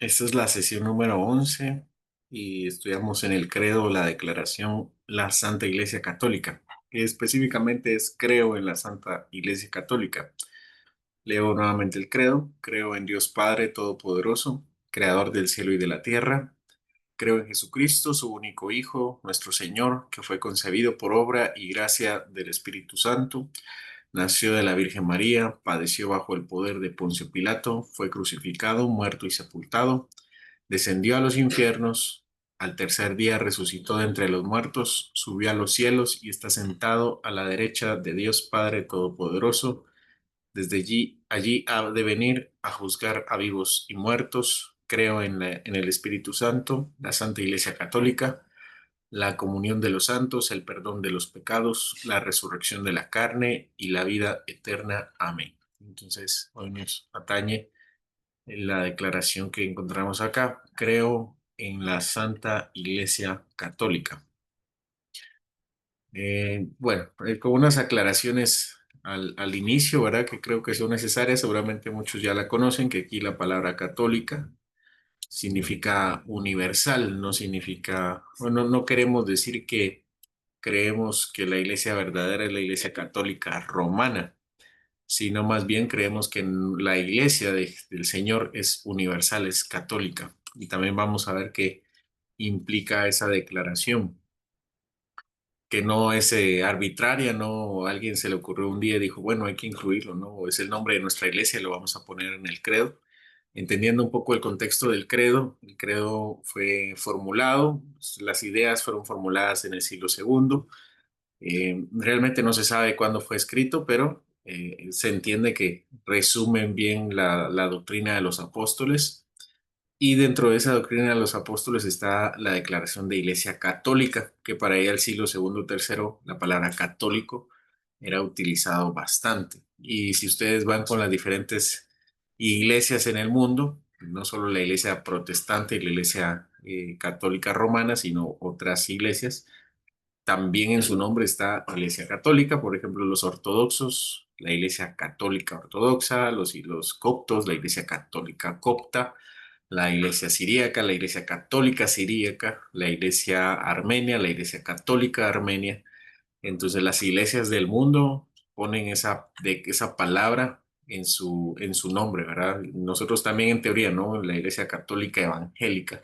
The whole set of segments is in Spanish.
Esta es la sesión número 11 y estudiamos en el credo la declaración la Santa Iglesia Católica, que específicamente es creo en la Santa Iglesia Católica. Leo nuevamente el credo: creo en Dios Padre Todopoderoso, Creador del cielo y de la tierra. Creo en Jesucristo, su único Hijo, nuestro Señor, que fue concebido por obra y gracia del Espíritu Santo. Nació de la Virgen María, padeció bajo el poder de Poncio Pilato, fue crucificado, muerto y sepultado, descendió a los infiernos, al tercer día resucitó de entre los muertos, subió a los cielos y está sentado a la derecha de Dios Padre Todopoderoso. Desde allí ha de venir a juzgar a vivos y muertos. Creo en el Espíritu Santo, la Santa Iglesia Católica, la comunión de los santos, el perdón de los pecados, la resurrección de la carne y la vida eterna. Amén. Entonces, hoy nos atañe la declaración que encontramos acá: creo en la Santa Iglesia Católica. Con unas aclaraciones al inicio, ¿verdad? Que creo que son necesarias. Seguramente muchos ya la conocen, que aquí la palabra católica significa universal, no significa, bueno, no queremos decir que creemos que la iglesia verdadera es la iglesia católica romana, sino más bien creemos que la iglesia del Señor es universal, es católica. Y también vamos a ver qué implica esa declaración, que no es arbitraria, no alguien se le ocurrió un día y dijo, bueno, hay que incluirlo, ¿no? Es el nombre de nuestra iglesia, lo vamos a poner en el credo. Entendiendo un poco el contexto del credo, el credo fue formulado, las ideas fueron formuladas en el siglo segundo. Realmente no se sabe cuándo fue escrito, pero se entiende que resumen bien la doctrina de los apóstoles. Y dentro de esa doctrina de los apóstoles está la declaración de Iglesia Católica, que para ella el siglo segundo o tercero la palabra católico era utilizado bastante. Y si ustedes van con las diferentes iglesias en el mundo, no solo la iglesia protestante y la iglesia católica romana, sino otras iglesias, también en su nombre está Iglesia Católica. Por ejemplo, los ortodoxos, la Iglesia Católica Ortodoxa, los coptos, la Iglesia Católica Copta, la Iglesia Siríaca, la Iglesia Católica Siríaca, la Iglesia Armenia, la Iglesia Católica Armenia. Entonces, las iglesias del mundo ponen esa palabra en su nombre, ¿verdad? Nosotros también en teoría, ¿no? La Iglesia Católica Evangélica,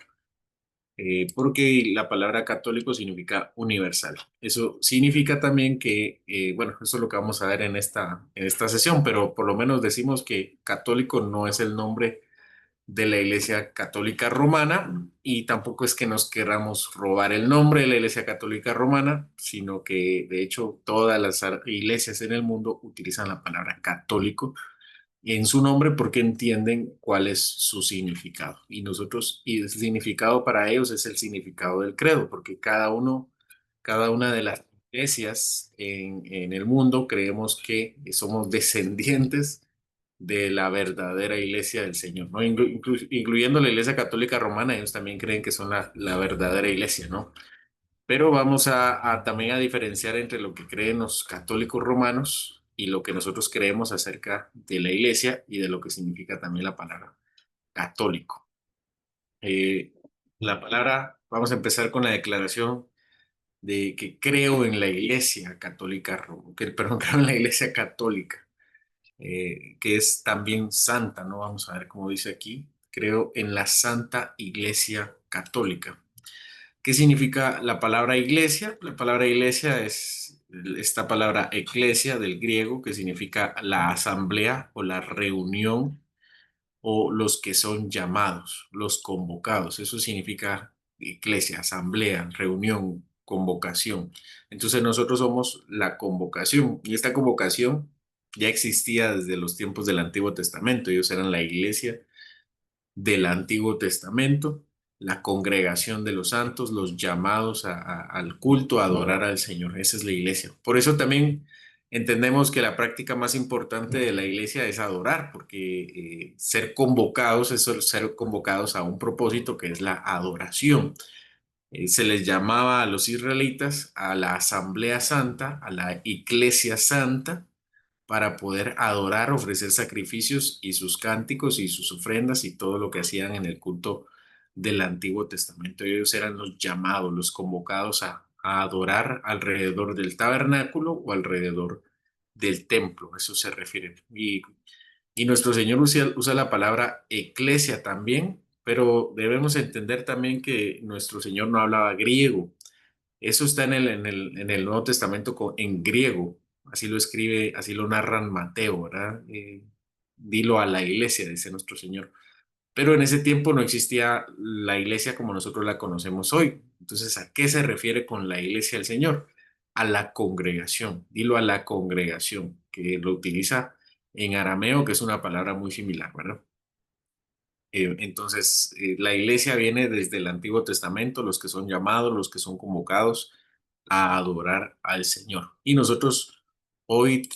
porque la palabra católico significa universal. Eso significa también que, bueno, eso es lo que vamos a ver en esta sesión, pero por lo menos decimos que católico no es el nombre de la Iglesia Católica Romana, y tampoco es que nos queramos robar el nombre de la Iglesia Católica Romana, sino que de hecho todas las iglesias en el mundo utilizan la palabra católico en su nombre porque entienden cuál es su significado. Y nosotros, y el significado para ellos es el significado del credo, porque cada una de las iglesias en el mundo creemos que somos descendientes de la verdadera iglesia del Señor, ¿no? Incluyendo la iglesia católica romana, ellos también creen que son la verdadera iglesia, ¿no? Pero vamos también a diferenciar entre lo que creen los católicos romanos y lo que nosotros creemos acerca de la iglesia y de lo que significa también la palabra católico. Eh, vamos a empezar con la declaración de que creo en la iglesia católica, perdón, creo en la iglesia católica, que es también santa, ¿no? Vamos a ver cómo dice aquí: creo en la Santa Iglesia Católica. ¿Qué significa la palabra iglesia? La palabra iglesia es esta palabra eclesia del griego, que significa la asamblea o la reunión, o los que son llamados, los convocados. Eso significa iglesia, asamblea, reunión, convocación. Entonces nosotros somos la convocación, y esta convocación ya existía desde los tiempos del Antiguo Testamento. Ellos eran la iglesia del Antiguo Testamento, la congregación de los santos, los llamados al culto, a adorar al Señor. Esa es la iglesia. Por eso también entendemos que la práctica más importante de la iglesia es adorar, porque ser convocados es ser convocados a un propósito que es la adoración. Se les llamaba a los israelitas a la Asamblea Santa, a la Iglesia Santa, para poder adorar, ofrecer sacrificios y sus cánticos y sus ofrendas y todo lo que hacían en el culto del Antiguo Testamento. Ellos eran los llamados, los convocados a adorar alrededor del tabernáculo o alrededor del templo. Eso se refiere. Y nuestro Señor usa la palabra eclesia también, pero debemos entender también que nuestro Señor no hablaba griego. Eso está en el Nuevo Testamento en griego. Así lo escribe, así lo narran Mateo, ¿verdad? Dilo a la iglesia, dice nuestro Señor. Pero en ese tiempo no existía la iglesia como nosotros la conocemos hoy. Entonces, ¿a qué se refiere con la iglesia del Señor? A la congregación. Dilo a la congregación, que lo utiliza en arameo, que es una palabra muy similar, ¿verdad? Entonces, la iglesia viene desde el Antiguo Testamento, los que son llamados, los que son convocados a adorar al Señor. Y nosotros hoy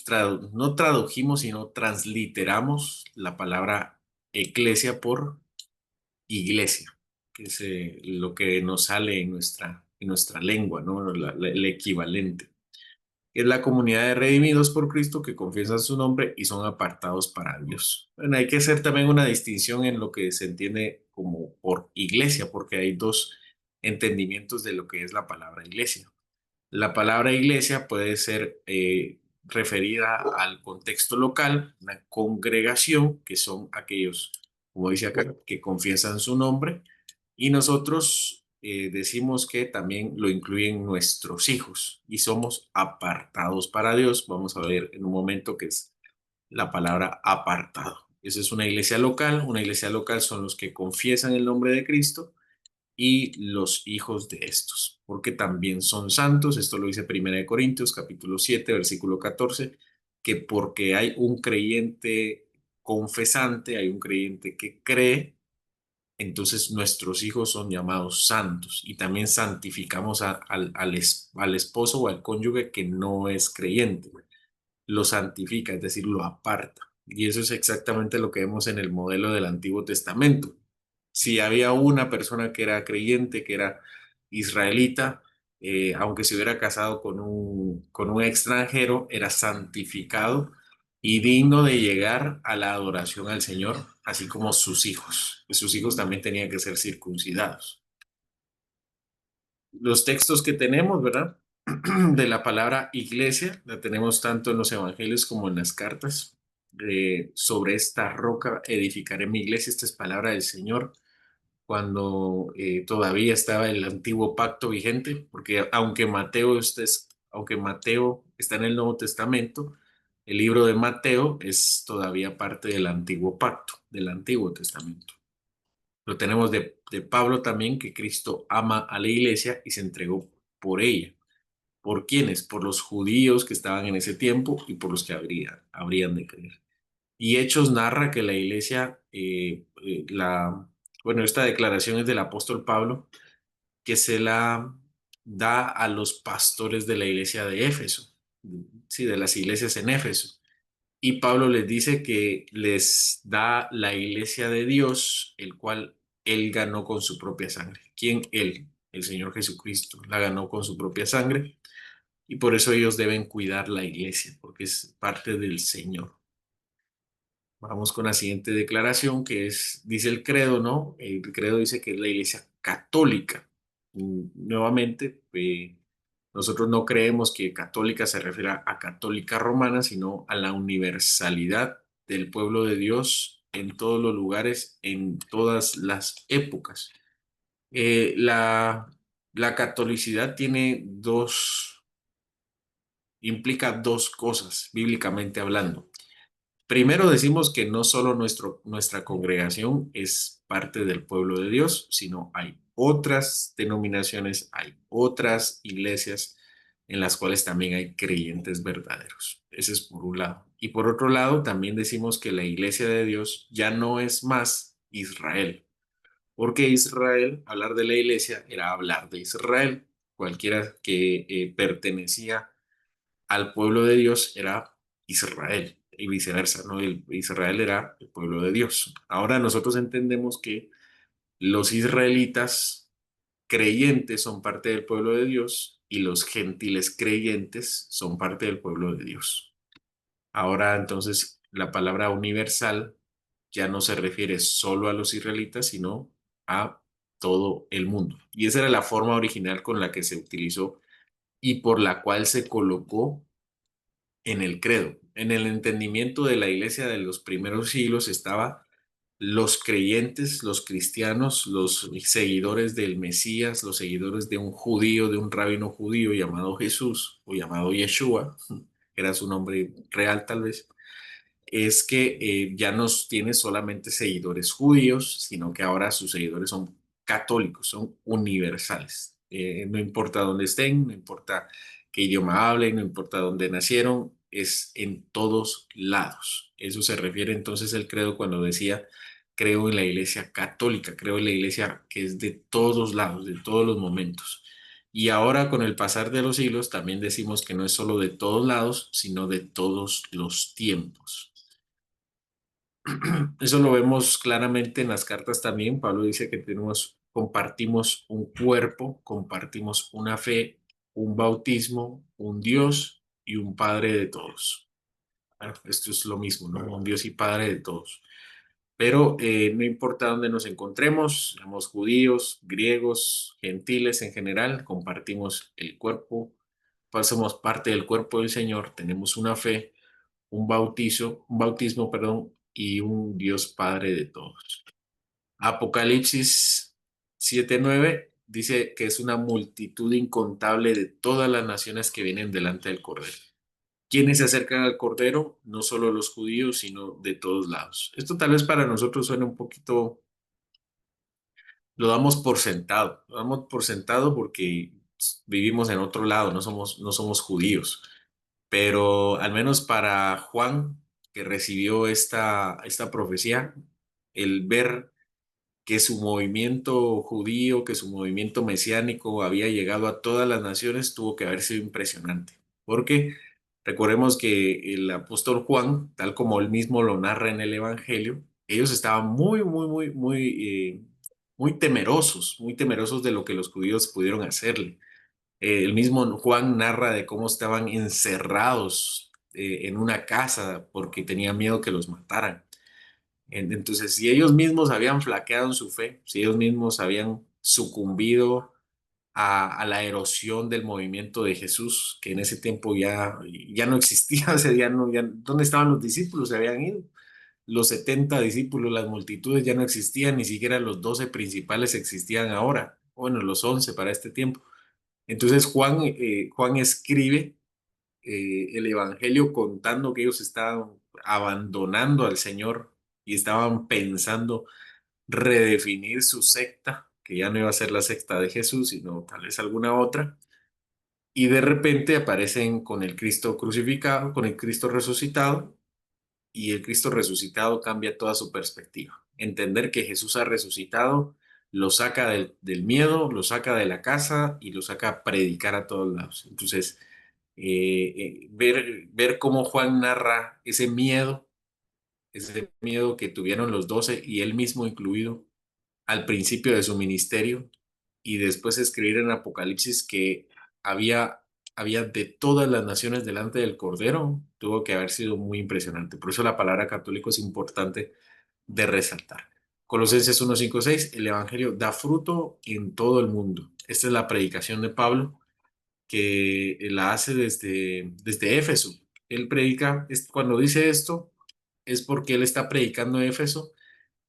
no tradujimos, sino transliteramos la palabra eclesia por iglesia, que es lo que nos sale en nuestra lengua, ¿no? El equivalente. Es la comunidad de redimidos por Cristo que confiesan su nombre y son apartados para Dios. Bueno, hay que hacer también una distinción en lo que se entiende como por iglesia, porque hay dos entendimientos de lo que es la palabra iglesia. La palabra iglesia puede ser referida al contexto local, una congregación, que son aquellos, como dice acá, que confiesan su nombre, y nosotros decimos que también lo incluyen nuestros hijos y somos apartados para Dios. Vamos a ver en un momento qué es la palabra apartado. Esa es una iglesia local. Una iglesia local son los que confiesan el nombre de Cristo y los hijos de estos, porque también son santos. Esto lo dice Primera de Corintios, capítulo 7 versículo 14, que porque hay un creyente confesante, hay un creyente que cree, entonces nuestros hijos son llamados santos y también santificamos al esposo o al cónyuge que no es creyente. Lo santifica, es decir, lo aparta. Y eso es exactamente lo que vemos en el modelo del Antiguo Testamento. Si había una persona que era creyente, que era israelita, aunque se hubiera casado con un extranjero, era santificado y digno de llegar a la adoración al Señor, así como sus hijos. Sus hijos también tenían que ser circuncidados. Los textos que tenemos, ¿verdad? De la palabra iglesia, la tenemos tanto en los evangelios como en las cartas. Sobre esta roca edificaré mi iglesia. Esta es palabra del Señor cuando todavía estaba el antiguo pacto vigente, porque aunque Mateo está en el Nuevo Testamento, el libro de Mateo es todavía parte del antiguo pacto, del Antiguo Testamento. Lo tenemos de Pablo también, que Cristo ama a la iglesia y se entregó por ella. ¿Por quiénes? Por los judíos que estaban en ese tiempo y por los que habrían de creer. Y Hechos narra que la iglesia, bueno, esta declaración es del apóstol Pablo, que se la da a los pastores de la iglesia de Éfeso, sí, de las iglesias en Éfeso. Y Pablo les dice que les da la iglesia de Dios, el cual él ganó con su propia sangre. ¿Quién? Él, el Señor Jesucristo, la ganó con su propia sangre. Y por eso ellos deben cuidar la iglesia, porque es parte del Señor. Vamos con la siguiente declaración, que dice el credo, ¿no? El credo dice que es la iglesia católica. Nuevamente, nosotros no creemos que católica se refiera a católica romana, sino a la universalidad del pueblo de Dios en todos los lugares, en todas las épocas. La catolicidad implica dos cosas, bíblicamente hablando. Primero decimos que no solo nuestra congregación es parte del pueblo de Dios, sino hay otras denominaciones, hay otras iglesias en las cuales también hay creyentes verdaderos. Ese es por un lado. Y por otro lado, también decimos que la iglesia de Dios ya no es más Israel, porque Israel, hablar de la iglesia era hablar de Israel. Cualquiera que pertenecía al pueblo de Dios era Israel y viceversa, ¿no? Israel era el pueblo de Dios. Ahora nosotros entendemos que los israelitas creyentes son parte del pueblo de Dios y los gentiles creyentes son parte del pueblo de Dios. Ahora entonces la palabra universal ya no se refiere solo a los israelitas, sino a todo el mundo. Y esa era la forma original con la que se utilizó y por la cual se colocó en el credo. En el entendimiento de la iglesia de los primeros siglos estaba los creyentes, los cristianos, los seguidores del Mesías, los seguidores de un judío, de un rabino judío llamado Jesús o llamado Yeshua, era su nombre real tal vez, es que ya no tiene solamente seguidores judíos, sino que ahora sus seguidores son católicos, son universales. No importa dónde estén, no importa qué idioma hablen, no importa dónde nacieron, es en todos lados. Eso se refiere entonces el credo cuando decía, creo en la iglesia católica, creo en la iglesia que es de todos lados, de todos los momentos. Y ahora con el pasar de los siglos también decimos que no es solo de todos lados, sino de todos los tiempos. Eso lo vemos claramente en las cartas también. Pablo dice que compartimos un cuerpo, compartimos una fe, un bautismo, un Dios y un Padre de todos. Bueno, esto es lo mismo, ¿no? Un Dios y Padre de todos. Pero no importa dónde nos encontremos, somos judíos, griegos, gentiles en general, compartimos el cuerpo, somos parte del cuerpo del Señor, tenemos una fe, un bautismo, perdón, y un Dios Padre de todos. Apocalipsis 7:9 dice que es una multitud incontable de todas las naciones que vienen delante del Cordero. Quienes se acercan al Cordero, no solo los judíos, sino de todos lados. Esto tal vez para nosotros suena un poquito, lo damos por sentado, lo damos por sentado porque vivimos en otro lado, no somos judíos. Pero al menos para Juan, que recibió esta profecía, el ver que su movimiento judío, que su movimiento mesiánico había llegado a todas las naciones, tuvo que haber sido impresionante. Porque recordemos que el apóstol Juan, tal como él mismo lo narra en el Evangelio, ellos estaban muy temerosos de lo que los judíos pudieron hacerle. El mismo Juan narra de cómo estaban encerrados en una casa porque tenían miedo que los mataran. Entonces, si ellos mismos habían flaqueado en su fe, si ellos mismos habían sucumbido a la erosión del movimiento de Jesús, que en ese tiempo ya no existía, o sea, ¿dónde estaban los discípulos? Se habían ido. Los 70 discípulos, las multitudes ya no existían, ni siquiera los 12 principales existían ahora, bueno, los 11 para este tiempo. Entonces Juan escribe el Evangelio contando que ellos estaban abandonando al Señor y estaban pensando redefinir su secta, que ya no iba a ser la secta de Jesús, sino tal vez alguna otra, y de repente aparecen con el Cristo crucificado, con el Cristo resucitado, y el Cristo resucitado cambia toda su perspectiva. Entender que Jesús ha resucitado lo saca del miedo, lo saca de la casa y lo saca a predicar a todos lados. Entonces, ver cómo Juan narra ese miedo que tuvieron los 12 y él mismo incluido al principio de su ministerio y después escribir en Apocalipsis que había, había de todas las naciones delante del Cordero, tuvo que haber sido muy impresionante. Por eso la palabra católico es importante de resaltar. Colosenses 1:5-6, el Evangelio da fruto en todo el mundo. Esta es la predicación de Pablo que la hace desde Éfeso. Él predica, cuando dice esto, es porque él está predicando en Éfeso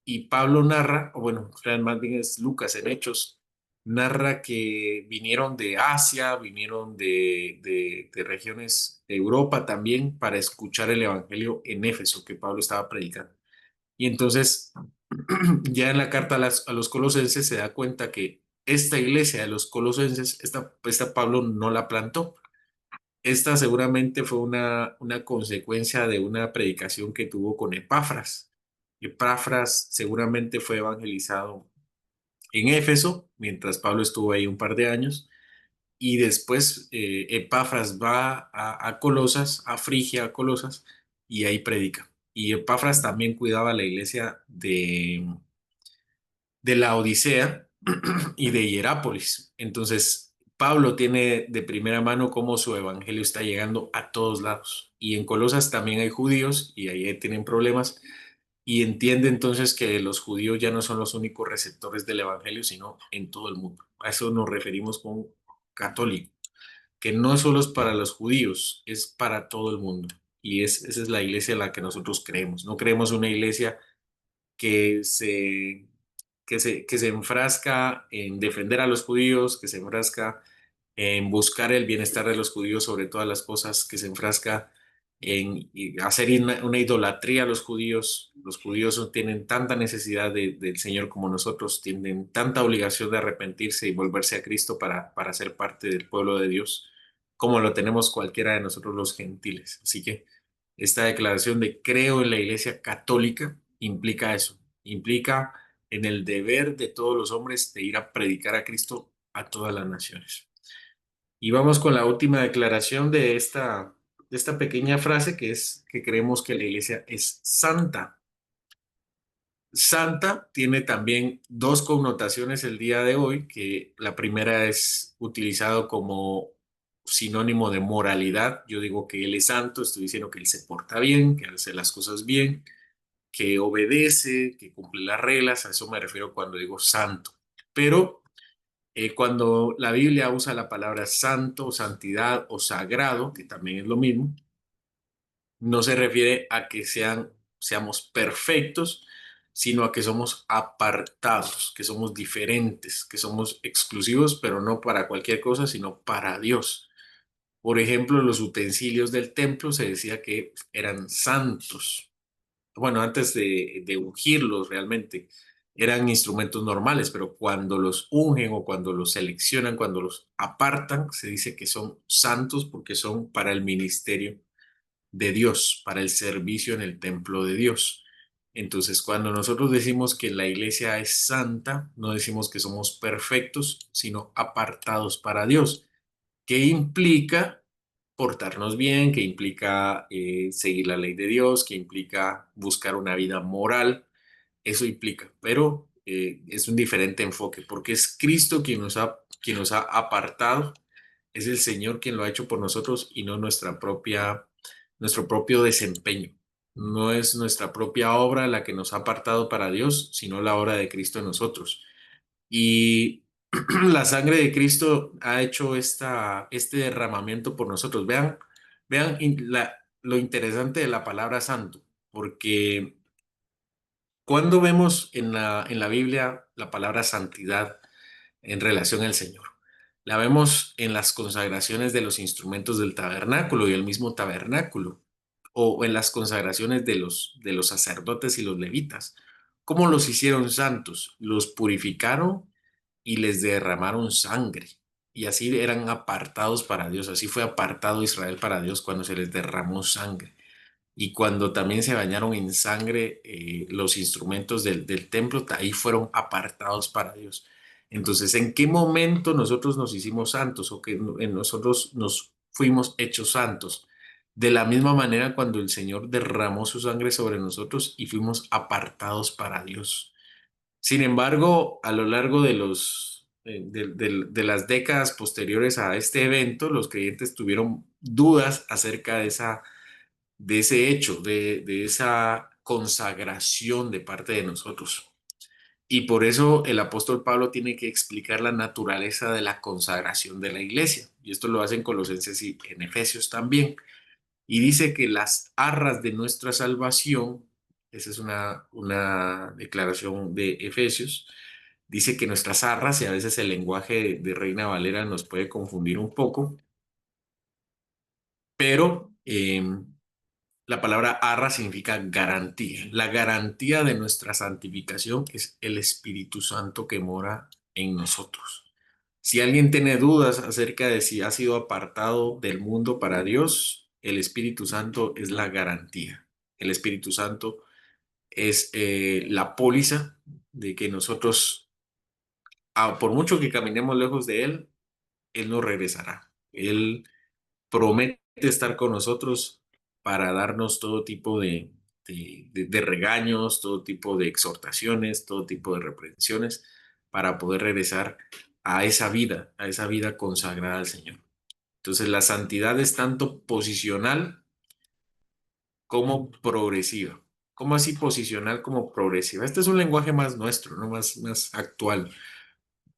y Pablo narra, o bueno, más bien es Lucas en Hechos, narra que vinieron de Asia, vinieron de regiones de Europa también para escuchar el Evangelio en Éfeso que Pablo estaba predicando. Y entonces, ya en la carta a los colosenses se da cuenta que esta iglesia de los colosenses, esta Pablo no la plantó. Esta seguramente fue una consecuencia de una predicación que tuvo con Epafras. Epafras seguramente fue evangelizado en Éfeso, mientras Pablo estuvo ahí un par de años, y después Epafras va a Colosas, a Frigia, a Colosas, y ahí predica. Y Epafras también cuidaba la iglesia de la Odisea y de Hierápolis. Entonces, Pablo tiene de primera mano cómo su evangelio está llegando a todos lados y en Colosas también hay judíos y ahí tienen problemas y entiende entonces que los judíos ya no son los únicos receptores del evangelio, sino en todo el mundo. A eso nos referimos como católico, que no solo es para los judíos, es para todo el mundo. Y esa es la iglesia en la que nosotros creemos. No creemos una iglesia que se, que se enfrasca en defender a los judíos, que se enfrasca en buscar el bienestar de los judíos sobre todas las cosas, que se enfrasca en hacer una idolatría a los judíos. Los judíos no tienen tanta necesidad del Señor como nosotros, tienen tanta obligación de arrepentirse y volverse a Cristo para ser parte del pueblo de Dios, como lo tenemos cualquiera de nosotros los gentiles. Así que esta declaración de creo en la Iglesia Católica implica eso, implica en el deber de todos los hombres de ir a predicar a Cristo a todas las naciones. Y vamos con la última declaración de esta pequeña frase que es que creemos que la iglesia es santa. Santa tiene también dos connotaciones el día de hoy, que la primera es utilizado como sinónimo de moralidad. Yo digo que él es santo, estoy diciendo que él se porta bien, que hace las cosas bien, que obedece, que cumple las reglas, a eso me refiero cuando digo santo. Pero cuando la Biblia usa la palabra santo, santidad o sagrado, que también es lo mismo, no se refiere a que seamos perfectos, sino a que somos apartados, que somos diferentes, que somos exclusivos, pero no para cualquier cosa, sino para Dios. Por ejemplo, los utensilios del templo se decía que eran santos. Bueno, antes de ungirlos realmente eran instrumentos normales, pero cuando los ungen o cuando los seleccionan, cuando los apartan, se dice que son santos porque son para el ministerio de Dios, para el servicio en el templo de Dios. Entonces, cuando nosotros decimos que la iglesia es santa, no decimos que somos perfectos, sino apartados para Dios. ¿Qué implica portarnos bien? ¿Qué implica seguir la ley de Dios? ¿Qué implica buscar una vida moral? Eso implica, pero es un diferente enfoque, porque es Cristo quien nos ha apartado, es el Señor quien lo ha hecho por nosotros y no nuestro propio desempeño. No es nuestra propia obra la que nos ha apartado para Dios, sino la obra de Cristo en nosotros. Y la sangre de Cristo ha hecho este derramamiento por nosotros. Vean lo interesante de la palabra santo, porque cuando vemos en la Biblia la palabra santidad en relación al Señor, la vemos en las consagraciones de los instrumentos del tabernáculo y el mismo tabernáculo, o en las consagraciones de los sacerdotes y los levitas. ¿Cómo los hicieron santos? Los purificaron y les derramaron sangre. Y así eran apartados para Dios. Así fue apartado Israel para Dios cuando se les derramó sangre. Y cuando también se bañaron en sangre los instrumentos del templo, ahí fueron apartados para Dios. Entonces, ¿en qué momento nosotros nos hicimos santos o que en nosotros nos fuimos hechos santos? De la misma manera cuando el Señor derramó su sangre sobre nosotros y fuimos apartados para Dios. Sin embargo, a lo largo de de las décadas posteriores a este evento, los creyentes tuvieron dudas acerca de ese hecho, de esa consagración de parte de nosotros. Y por eso el apóstol Pablo tiene que explicar la naturaleza de la consagración de la iglesia. Y esto lo hacen Colosenses y en Efesios también. Y dice que las arras de nuestra salvación, esa es una declaración de Efesios, dice que nuestras arras, y a veces el lenguaje de Reina Valera nos puede confundir un poco, pero la palabra arra significa garantía. La garantía de nuestra santificación es el Espíritu Santo que mora en nosotros. Si alguien tiene dudas acerca de si ha sido apartado del mundo para Dios, el Espíritu Santo es la garantía. El Espíritu Santo es la póliza de que nosotros, por mucho que caminemos lejos de Él no regresará. Él promete estar con nosotros para darnos todo tipo de regaños, todo tipo de exhortaciones, todo tipo de reprensiones, para poder regresar a esa vida consagrada al Señor. Entonces la santidad es tanto posicional como progresiva. ¿Cómo así posicional como progresiva? Este es un lenguaje más nuestro, ¿no? Más actual,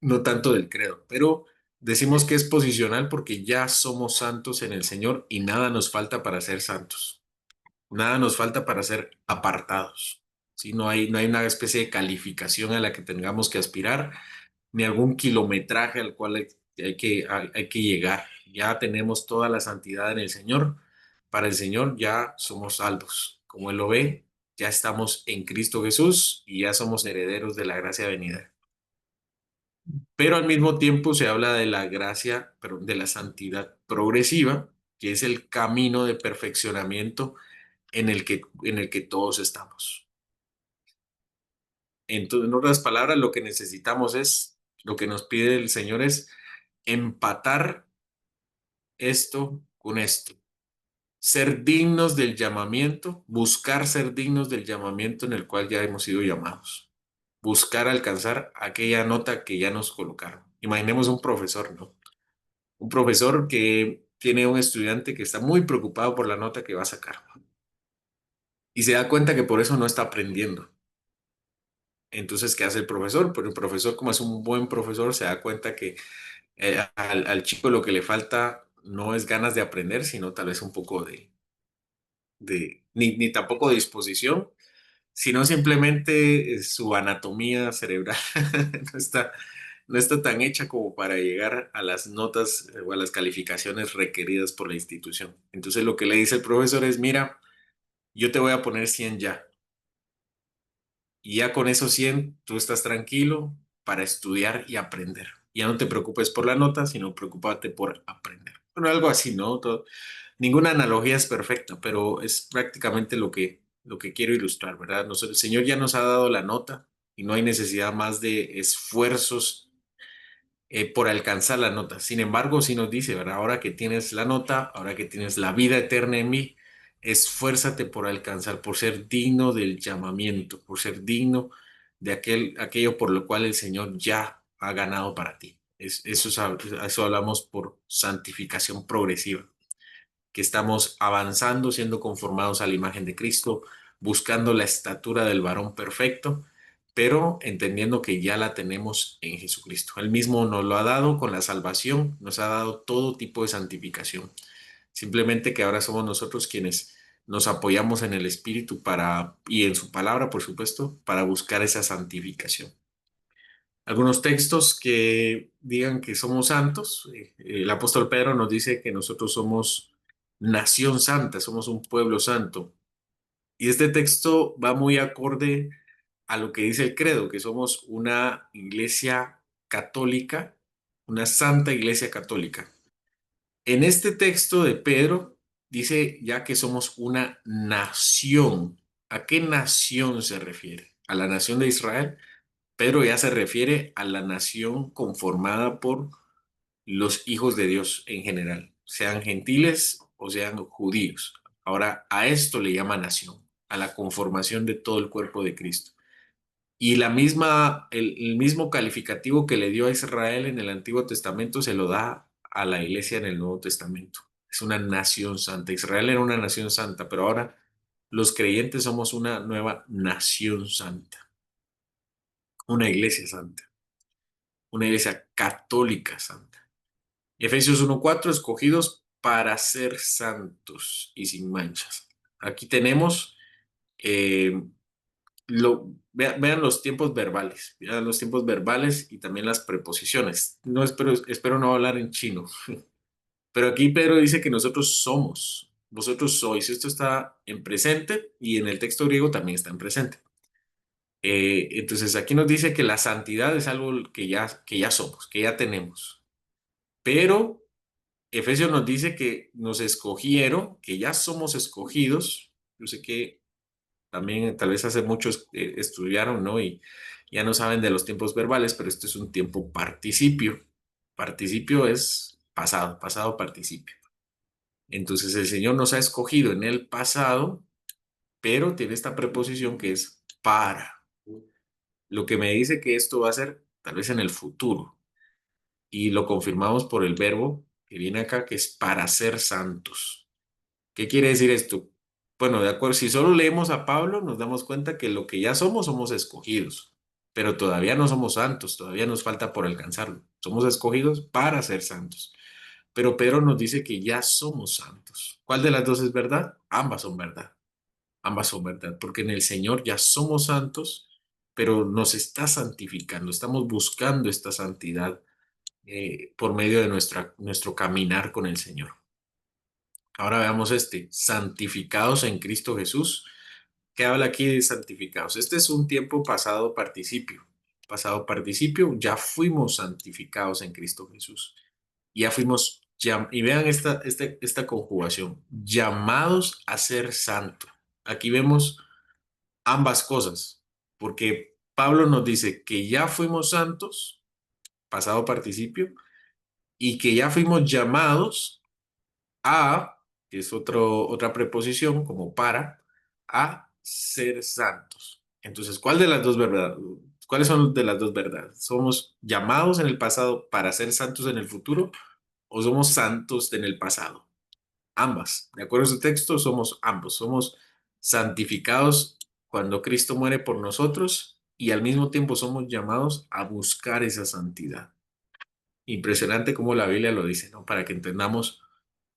no tanto del credo, pero decimos que es posicional porque ya somos santos en el Señor y nada nos falta para ser santos. Nada nos falta para ser apartados. ¿Sí? No hay una especie de calificación a la que tengamos que aspirar, ni algún kilometraje al cual hay que llegar. Ya tenemos toda la santidad en el Señor. Para el Señor ya somos salvos. Como Él lo ve, ya estamos en Cristo Jesús y ya somos herederos de la gracia venidera. Pero al mismo tiempo se habla de la gracia, pero de la santidad progresiva, que es el camino de perfeccionamiento en el que todos estamos. Entonces, en otras palabras, lo que necesitamos lo que nos pide el Señor es empatar esto con esto. Ser dignos del llamamiento, buscar ser dignos del llamamiento en el cual ya hemos sido llamados. Buscar alcanzar aquella nota que ya nos colocaron. Imaginemos un profesor, ¿no? Un profesor que tiene un estudiante que está muy preocupado por la nota que va a sacar y se da cuenta que por eso no está aprendiendo. Entonces, ¿qué hace el profesor? Pues el profesor, como es un buen profesor, se da cuenta que al chico lo que le falta no es ganas de aprender, sino tal vez un poco ni tampoco disposición, sino simplemente su anatomía cerebral no está, no está tan hecha como para llegar a las notas o a las calificaciones requeridas por la institución. Entonces, lo que le dice el profesor es, mira, yo te voy a poner 100 ya. Y ya con esos 100 tú estás tranquilo para estudiar y aprender. Ya no te preocupes por la nota, sino preocúpate por aprender. Bueno, algo así, ¿no? Ninguna analogía es perfecta, pero es prácticamente lo que quiero ilustrar, ¿verdad? El Señor ya nos ha dado la nota y no hay necesidad más de esfuerzos por alcanzar la nota. Sin embargo, sí nos dice, ¿verdad? Ahora que tienes la nota, ahora que tienes la vida eterna en mí, esfuérzate por alcanzar, por ser digno del llamamiento, por ser digno de aquello por lo cual el Señor ya ha ganado para ti. Eso hablamos por santificación progresiva, que estamos avanzando, siendo conformados a la imagen de Cristo, buscando la estatura del varón perfecto, pero entendiendo que ya la tenemos en Jesucristo. Él mismo nos lo ha dado con la salvación, nos ha dado todo tipo de santificación. Simplemente que ahora somos nosotros quienes nos apoyamos en el Espíritu y en su palabra, por supuesto, para buscar esa santificación. Algunos textos que digan que somos santos. El apóstol Pedro nos dice que nosotros somos nación santa, somos un pueblo santo. Y este texto va muy acorde a lo que dice el credo, que somos una iglesia católica, una santa iglesia católica. En este texto de Pedro dice ya que somos una nación. ¿A qué nación se refiere? ¿A la nación de Israel? Pedro ya se refiere a la nación conformada por los hijos de Dios en general, sean gentiles o sean judíos. Ahora, a esto le llama nación, a la conformación de todo el cuerpo de Cristo. Y el mismo calificativo que le dio a Israel en el Antiguo Testamento se lo da a la iglesia en el Nuevo Testamento. Es una nación santa. Israel era una nación santa, pero ahora los creyentes somos una nueva nación santa, una iglesia santa, una iglesia católica santa. Efesios 1:4, escogidos para ser santos y sin manchas. Aquí tenemos, eh, vean los tiempos verbales, vean los tiempos verbales y también las preposiciones. No espero no hablar en chino, pero aquí Pedro dice que nosotros somos, vosotros sois. Esto está en presente y en el texto griego también está en presente. Entonces aquí nos dice que la santidad es algo que ya somos, que ya tenemos. Pero Efesios nos dice que nos escogieron, que ya somos escogidos. Yo sé que también tal vez hace muchos estudiaron, ¿no? Y ya no saben de los tiempos verbales, pero esto es un tiempo participio. Participio es pasado, pasado participio. Entonces el Señor nos ha escogido en el pasado, pero tiene esta preposición que es para. Lo que me dice que esto va a ser tal vez en el futuro. Y lo confirmamos por el verbo que viene acá, que es para ser santos. ¿Qué quiere decir esto? Bueno, de acuerdo, si solo leemos a Pablo, nos damos cuenta que lo que ya somos, somos escogidos, pero todavía no somos santos, todavía nos falta por alcanzarlo. Somos escogidos para ser santos. Pero Pedro nos dice que ya somos santos. ¿Cuál de las dos es verdad? Ambas son verdad. Ambas son verdad, porque en el Señor ya somos santos, pero nos está santificando. Estamos buscando esta santidad por medio de nuestro caminar con el Señor. Ahora veamos santificados en Cristo Jesús. ¿Qué habla aquí de santificados? Este es un tiempo pasado participio. Pasado participio, ya fuimos santificados en Cristo Jesús. Ya fuimos, y vean esta conjugación, llamados a ser santo. Aquí vemos ambas cosas, porque Pablo nos dice que ya fuimos santos, pasado participio, y que ya fuimos llamados a, que es otra preposición como para, a ser santos. Entonces, ¿cuál de las dos verdades? ¿Cuáles son de las dos verdades? ¿Somos llamados en el pasado para ser santos en el futuro o somos santos en el pasado? Ambas. De acuerdo a su texto, somos ambos. Somos santificados cuando Cristo muere por nosotros y al mismo tiempo somos llamados a buscar esa santidad. Impresionante como la Biblia lo dice, ¿no? Para que entendamos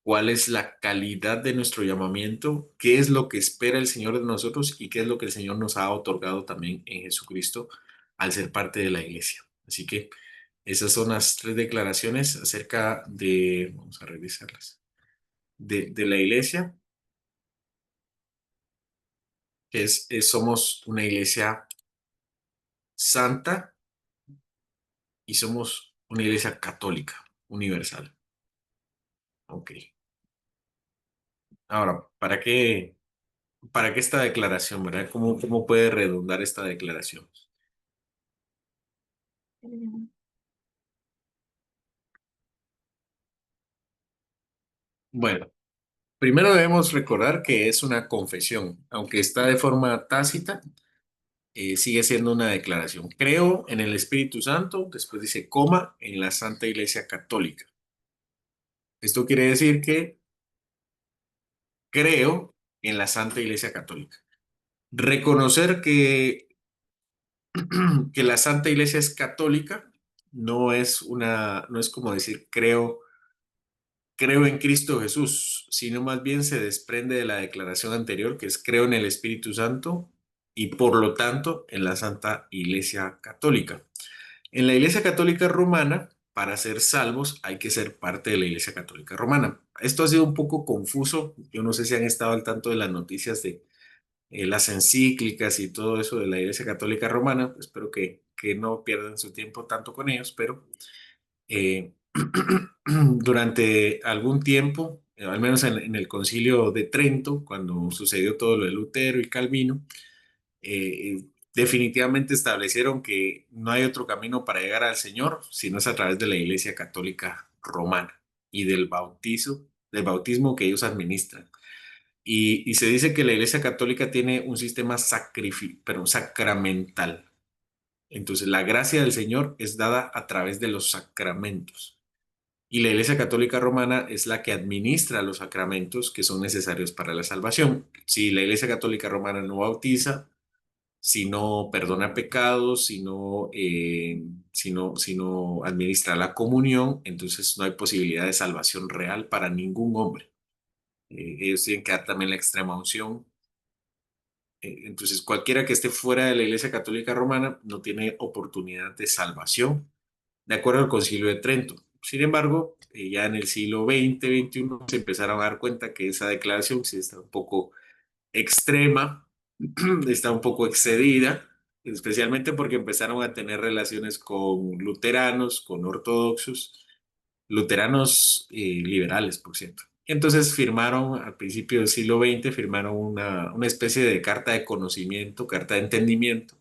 cuál es la calidad de nuestro llamamiento, qué es lo que espera el Señor de nosotros y qué es lo que el Señor nos ha otorgado también en Jesucristo al ser parte de la iglesia. Así que esas son las tres declaraciones acerca de, vamos a revisarlas, de la iglesia, que somos una iglesia santa y somos una iglesia católica, universal. Ok. Ahora, ¿para qué esta declaración, verdad? ¿Cómo puede redundar esta declaración? Bueno, primero debemos recordar que es una confesión, aunque está de forma tácita, sigue siendo una declaración. Creo en el Espíritu Santo, después dice coma, en la Santa Iglesia Católica. Esto quiere decir que creo en la Santa Iglesia Católica. Reconocer que la Santa Iglesia es católica no es como decir creo en Cristo Jesús, sino más bien se desprende de la declaración anterior, que es creo en el Espíritu Santo y por lo tanto en la Santa Iglesia Católica. En la Iglesia Católica Romana, para ser salvos hay que ser parte de la Iglesia Católica Romana. Esto ha sido un poco confuso. Yo no sé si han estado al tanto de las noticias de las encíclicas y todo eso de la Iglesia Católica Romana. Espero que no pierdan su tiempo tanto con ellos, pero eh, durante algún tiempo, al menos en el Concilio de Trento, cuando sucedió todo lo de Lutero y Calvino, definitivamente establecieron que no hay otro camino para llegar al Señor si no es a través de la Iglesia Católica Romana y del bautismo que ellos administran. Y se dice que la Iglesia Católica tiene un sistema sacramental. Entonces, la gracia del Señor es dada a través de los sacramentos. Y la Iglesia Católica Romana es la que administra los sacramentos que son necesarios para la salvación. Si la Iglesia Católica Romana no bautiza, si no perdona pecados, si no administra la comunión, entonces no hay posibilidad de salvación real para ningún hombre. Ellos tienen que dar también la extrema unción. Entonces, cualquiera que esté fuera de la Iglesia Católica Romana no tiene oportunidad de salvación, de acuerdo al Concilio de Trento. Sin embargo, ya en el siglo XX, XXI, se empezaron a dar cuenta que esa declaración sí está un poco extrema, está un poco excedida, especialmente porque empezaron a tener relaciones con luteranos, con ortodoxos, luteranos liberales, por cierto. Entonces firmaron, al principio del siglo XX, firmaron una especie de carta de conocimiento, carta de entendimiento,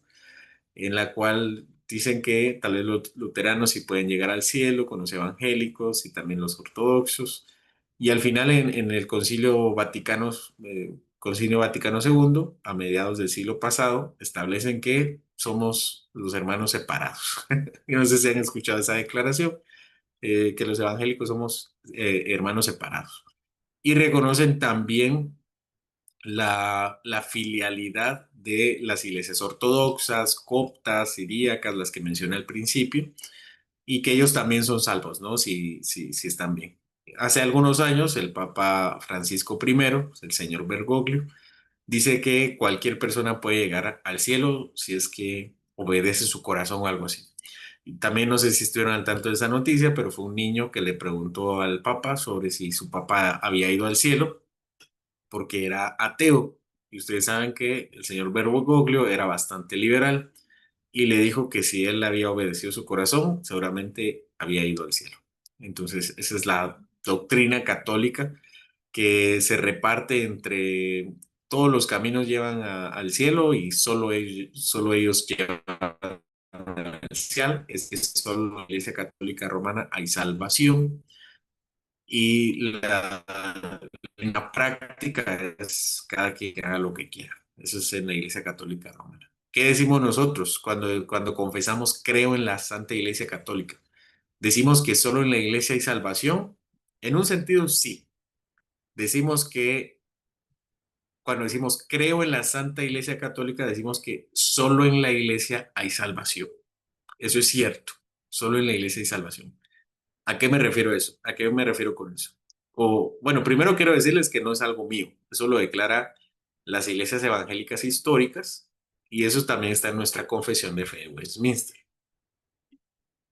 en la cual dicen que tal vez los luteranos sí pueden llegar al cielo con los evangélicos y también los ortodoxos. Y al final en el Concilio Vaticano II, a mediados del siglo pasado, establecen que somos los hermanos separados. Yo no sé si han escuchado esa declaración, que los evangélicos somos hermanos separados. Y reconocen también la filialidad de las iglesias ortodoxas, coptas, siríacas, las que mencioné al principio, y que ellos también son salvos, ¿no? Si están bien. Hace algunos años, el Papa Francisco I, el señor Bergoglio, dice que cualquier persona puede llegar al cielo si es que obedece su corazón o algo así. Y también no sé si estuvieron al tanto de esa noticia, pero fue un niño que le preguntó al Papa sobre si su papá había ido al cielo porque era ateo. Y ustedes saben que el señor Bergoglio era bastante liberal y le dijo que si él había obedecido su corazón, seguramente había ido al cielo. Entonces, esa es la doctrina católica que se reparte entre todos los caminos llevan al cielo y solo ellos llevan al cielo. Es solo en la Iglesia Católica Romana hay salvación y en la práctica es cada quien haga lo que quiera. Eso es en la Iglesia Católica Romana. ¿Qué decimos nosotros cuando confesamos creo en la Santa Iglesia Católica? ¿Decimos que solo en la Iglesia hay salvación? En un sentido, sí. Decimos que cuando decimos creo en la Santa Iglesia Católica, decimos que solo en la Iglesia hay salvación. Eso es cierto. Solo en la Iglesia hay salvación. ¿A qué me refiero eso? ¿A qué me refiero con eso? O, bueno, primero quiero decirles que no es algo mío. Eso lo declara las iglesias evangélicas históricas y eso también está en nuestra confesión de fe de Westminster.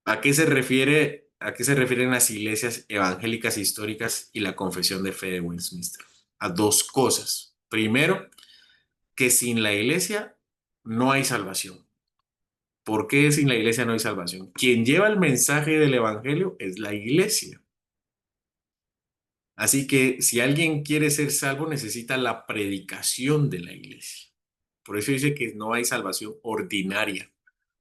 ¿A qué se refieren las iglesias evangélicas históricas y la confesión de fe de Westminster? A dos cosas. Primero, que sin la iglesia no hay salvación. ¿Por qué sin la iglesia no hay salvación? Quien lleva el mensaje del evangelio es la iglesia. Así que si alguien quiere ser salvo, necesita la predicación de la iglesia. Por eso dice que no hay salvación ordinaria.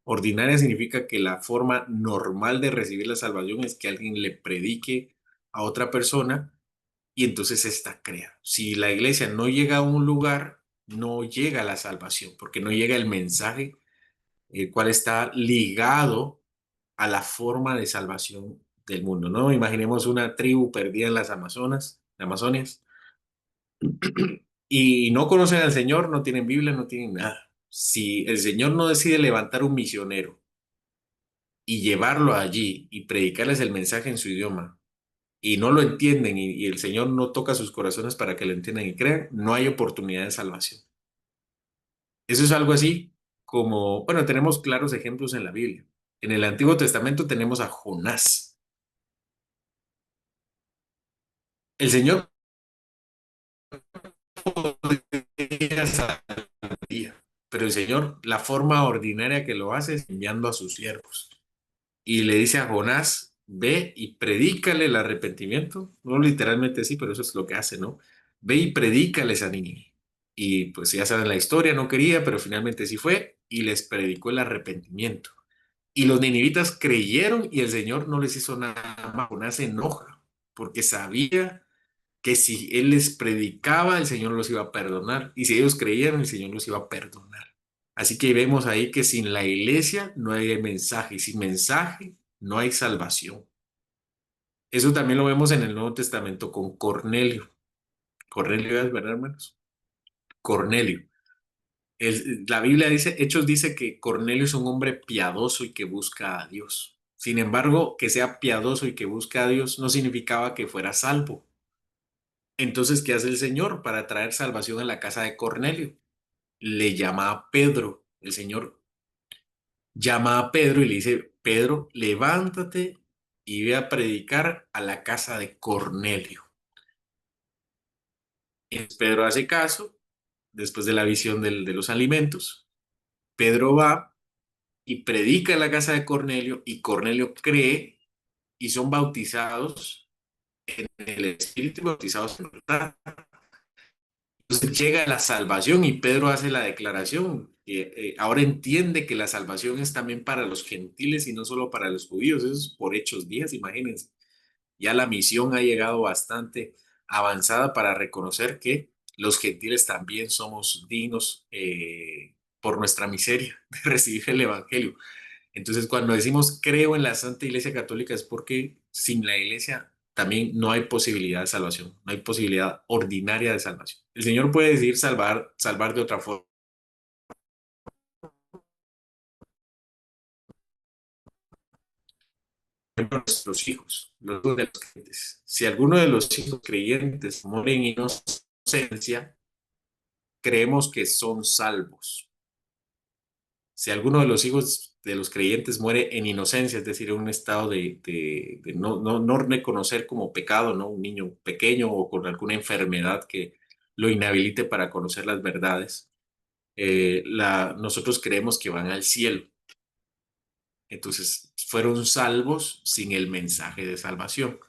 Ordinaria significa que la forma normal de recibir la salvación es que alguien le predique a otra persona y entonces esta crea. Si la iglesia no llega a un lugar, no llega la salvación, porque no llega el mensaje, el cual está ligado a la forma de salvación del mundo, ¿no? Imaginemos una tribu perdida en las Amazonias, y no conocen al Señor, no tienen Biblia, no tienen nada. Si el Señor no decide levantar un misionero y llevarlo allí y predicarles el mensaje en su idioma, y no lo entienden y el Señor no toca sus corazones para que lo entiendan y crean, no hay oportunidad de salvación. Eso es algo así como, bueno, tenemos claros ejemplos en la Biblia. En el Antiguo Testamento tenemos a Jonás. El Señor podía salvar, pero el Señor, la forma ordinaria que lo hace es enviando a sus siervos. Y le dice a Jonás, ve y predícale el arrepentimiento. No literalmente sí, pero eso es lo que hace, ¿no? Ve y predícales a Nínive. Y pues ya saben la historia, no quería, pero finalmente sí fue y les predicó el arrepentimiento. Y los ninivitas creyeron y el Señor no les hizo nada más. Jonás se enoja porque sabía que si él les predicaba, el Señor los iba a perdonar. Y si ellos creían, el Señor los iba a perdonar. Así que vemos ahí que sin la iglesia no hay mensaje y sin mensaje no hay salvación. Eso también lo vemos en el Nuevo Testamento con Cornelio. Cornelio es, ¿verdad, hermanos? Cornelio. La Biblia dice, Hechos dice que Cornelio es un hombre piadoso y que busca a Dios. Sin embargo, que sea piadoso y que busca a Dios no significaba que fuera salvo. Entonces, ¿qué hace el Señor para traer salvación a la casa de Cornelio? Le llama a Pedro. El Señor llama a Pedro y le dice, Pedro, levántate y ve a predicar a la casa de Cornelio. Entonces, Pedro hace caso, después de la visión de los alimentos. Pedro va y predica en la casa de Cornelio y Cornelio cree y son bautizados en el Espíritu y bautizados en verdad. Entonces llega la salvación y Pedro hace la declaración. Ahora entiende que la salvación es también para los gentiles y no solo para los judíos. Eso es por Hechos 10, imagínense. Ya la misión ha llegado bastante avanzada para reconocer que los gentiles también somos dignos por nuestra miseria de recibir el Evangelio. Entonces, cuando decimos creo en la Santa Iglesia Católica es porque sin la Iglesia también no hay posibilidad de salvación, no hay posibilidad ordinaria de salvación. El Señor puede decidir salvar de otra forma a nuestros hijos, los hijos de los creyentes. Si alguno de los hijos creyentes muere en inocencia, creemos que son salvos. Si alguno de los hijos de los creyentes muere en inocencia, es decir, en un estado de no reconocer como pecado, ¿no? Un niño pequeño o con alguna enfermedad que lo inhabilite para conocer las verdades, nosotros creemos que van al cielo. Entonces, fueron salvos sin el mensaje de salvación,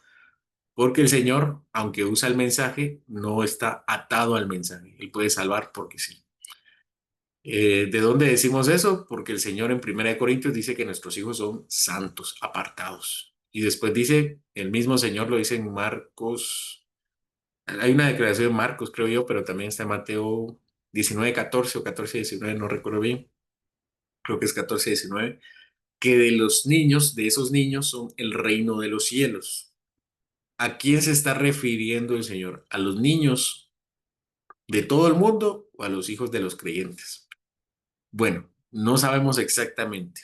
porque el Señor, aunque usa el mensaje, no está atado al mensaje. Él puede salvar porque sí. ¿De dónde decimos eso? Porque el Señor en Primera de Corintios dice que nuestros hijos son santos, apartados. Y después dice, el mismo Señor lo dice en Marcos, hay una declaración de Marcos, creo yo, pero también está en Mateo 19:14 o 14:19, no recuerdo bien, creo que es 14:19, que de los niños, de esos niños son el reino de los cielos. ¿A quién se está refiriendo el Señor? ¿A los niños de todo el mundo o a los hijos de los creyentes? Bueno, no sabemos exactamente,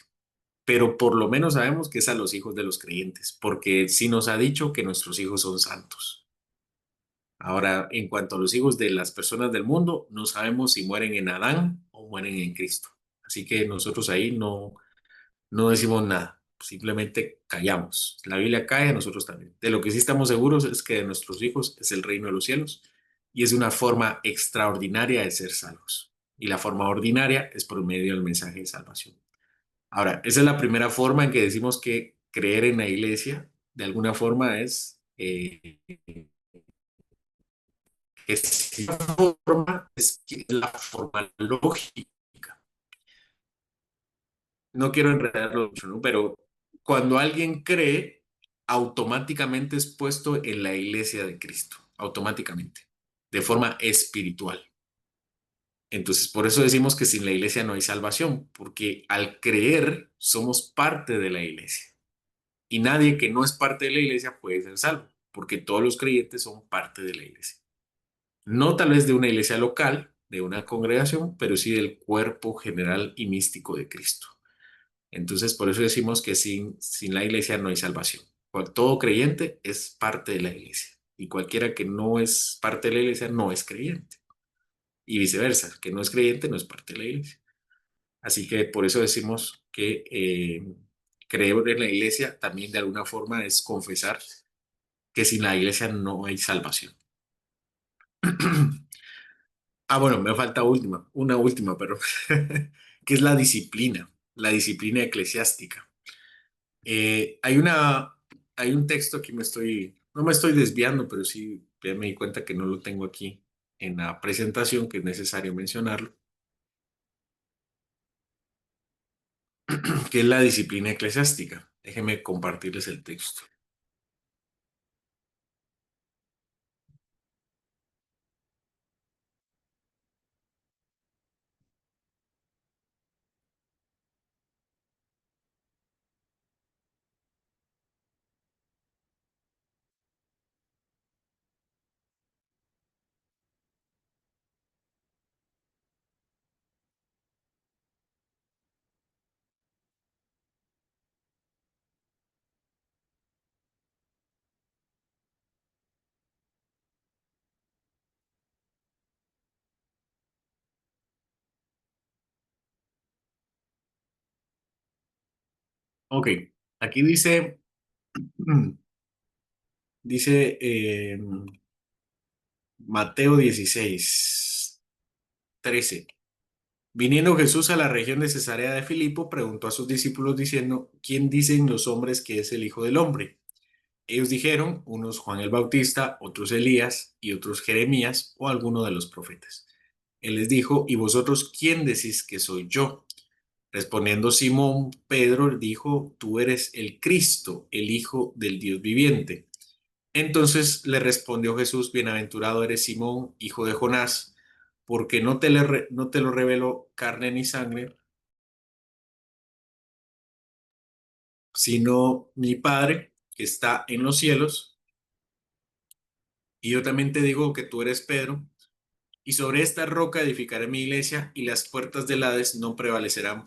pero por lo menos sabemos que es a los hijos de los creyentes, porque sí nos ha dicho que nuestros hijos son santos. Ahora, en cuanto a los hijos de las personas del mundo, no sabemos si mueren en Adán o mueren en Cristo. Así que nosotros ahí no decimos nada, simplemente callamos. La Biblia cae, nosotros también. De lo que sí estamos seguros es que de nuestros hijos es el reino de los cielos y es una forma extraordinaria de ser salvos. Y la forma ordinaria es por medio del mensaje de salvación. Ahora, esa es la primera forma en que decimos que creer en la iglesia, de alguna forma, es la forma, es la forma lógica. No quiero enredarlo mucho, ¿no? Pero cuando alguien cree, automáticamente es puesto en la iglesia de Cristo, automáticamente, de forma espiritual. Entonces, por eso decimos que sin la iglesia no hay salvación, porque al creer somos parte de la iglesia. Y nadie que no es parte de la iglesia puede ser salvo, porque todos los creyentes son parte de la iglesia. No tal vez de una iglesia local, de una congregación, pero sí del cuerpo general y místico de Cristo. Entonces, por eso decimos que sin la iglesia no hay salvación. Todo creyente es parte de la iglesia y cualquiera que no es parte de la iglesia no es creyente. Y viceversa, el que no es creyente no es parte de la iglesia. Así que por eso decimos que creer en la iglesia también de alguna forma es confesar que sin la iglesia no hay salvación. Ah, bueno, me falta una última, pero que es la disciplina eclesiástica. Hay hay un texto que no me estoy desviando, pero sí ya me di cuenta que no lo tengo aquí en la presentación, que es necesario mencionarlo, que es la disciplina eclesiástica. Déjenme compartirles el texto. Ok, aquí dice, dice Mateo 16:13. Viniendo Jesús a la región de Cesarea de Filipo, preguntó a sus discípulos diciendo, ¿quién dicen los hombres que es el Hijo del Hombre? Ellos dijeron, unos Juan el Bautista, otros Elías y otros Jeremías o alguno de los profetas. Él les dijo, ¿y vosotros quién decís que soy yo? Respondiendo Simón, Pedro dijo, tú eres el Cristo, el Hijo del Dios viviente. Entonces le respondió Jesús, bienaventurado eres Simón, hijo de Jonás, porque no te lo reveló carne ni sangre, sino mi Padre que está en los cielos. Y yo también te digo que tú eres Pedro, y sobre esta roca edificaré mi iglesia, y las puertas del Hades no prevalecerán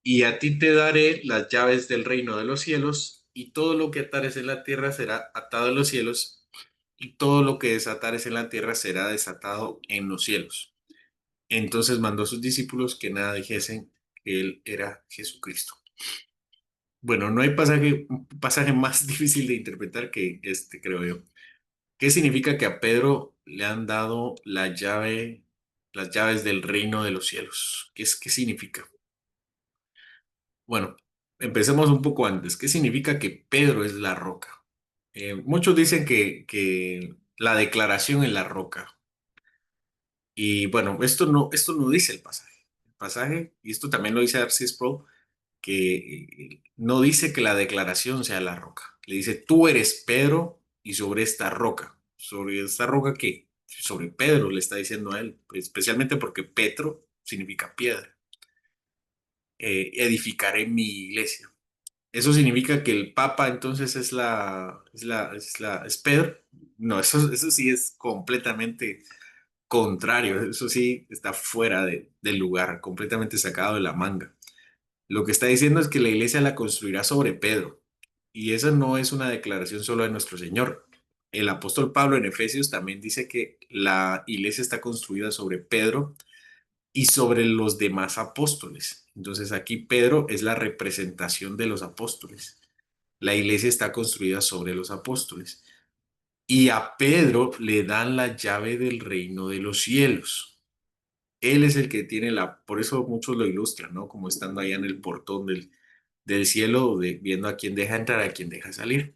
y a ti te daré las llaves del reino de los cielos, y todo lo que atares en la tierra será atado en los cielos, y todo lo que desatares en la tierra será desatado en los cielos. Entonces mandó a sus discípulos que nada dijesen que él era Jesucristo. Bueno, no hay pasaje más difícil de interpretar que este, creo yo. ¿Qué significa que a Pedro le han dado las llaves del reino de los cielos? ¿Qué significa? Bueno, empecemos un poco antes. ¿Qué significa que Pedro es la roca? Muchos dicen que la declaración es la roca. Y bueno, esto no dice el pasaje. El pasaje, y esto también lo dice Arcis Pro, que no dice que la declaración sea la roca. Le dice, tú eres Pedro y sobre esta roca. ¿Sobre esta roca qué? Sobre Pedro le está diciendo a él, especialmente porque Petro significa piedra. Edificaré mi iglesia. ¿Eso significa que el Papa entonces es Pedro? No, eso sí es completamente contrario. Eso sí está fuera del lugar, completamente sacado de la manga. Lo que está diciendo es que la iglesia la construirá sobre Pedro. Y esa no es una declaración solo de nuestro Señor. El apóstol Pablo en Efesios también dice que la iglesia está construida sobre Pedro y sobre los demás apóstoles. Entonces aquí Pedro es la representación de los apóstoles. La iglesia está construida sobre los apóstoles. Y a Pedro le dan la llave del reino de los cielos. Él es el que tiene por eso muchos lo ilustran, ¿no? Como estando allá en el portón del cielo, viendo a quién deja entrar, a quién deja salir.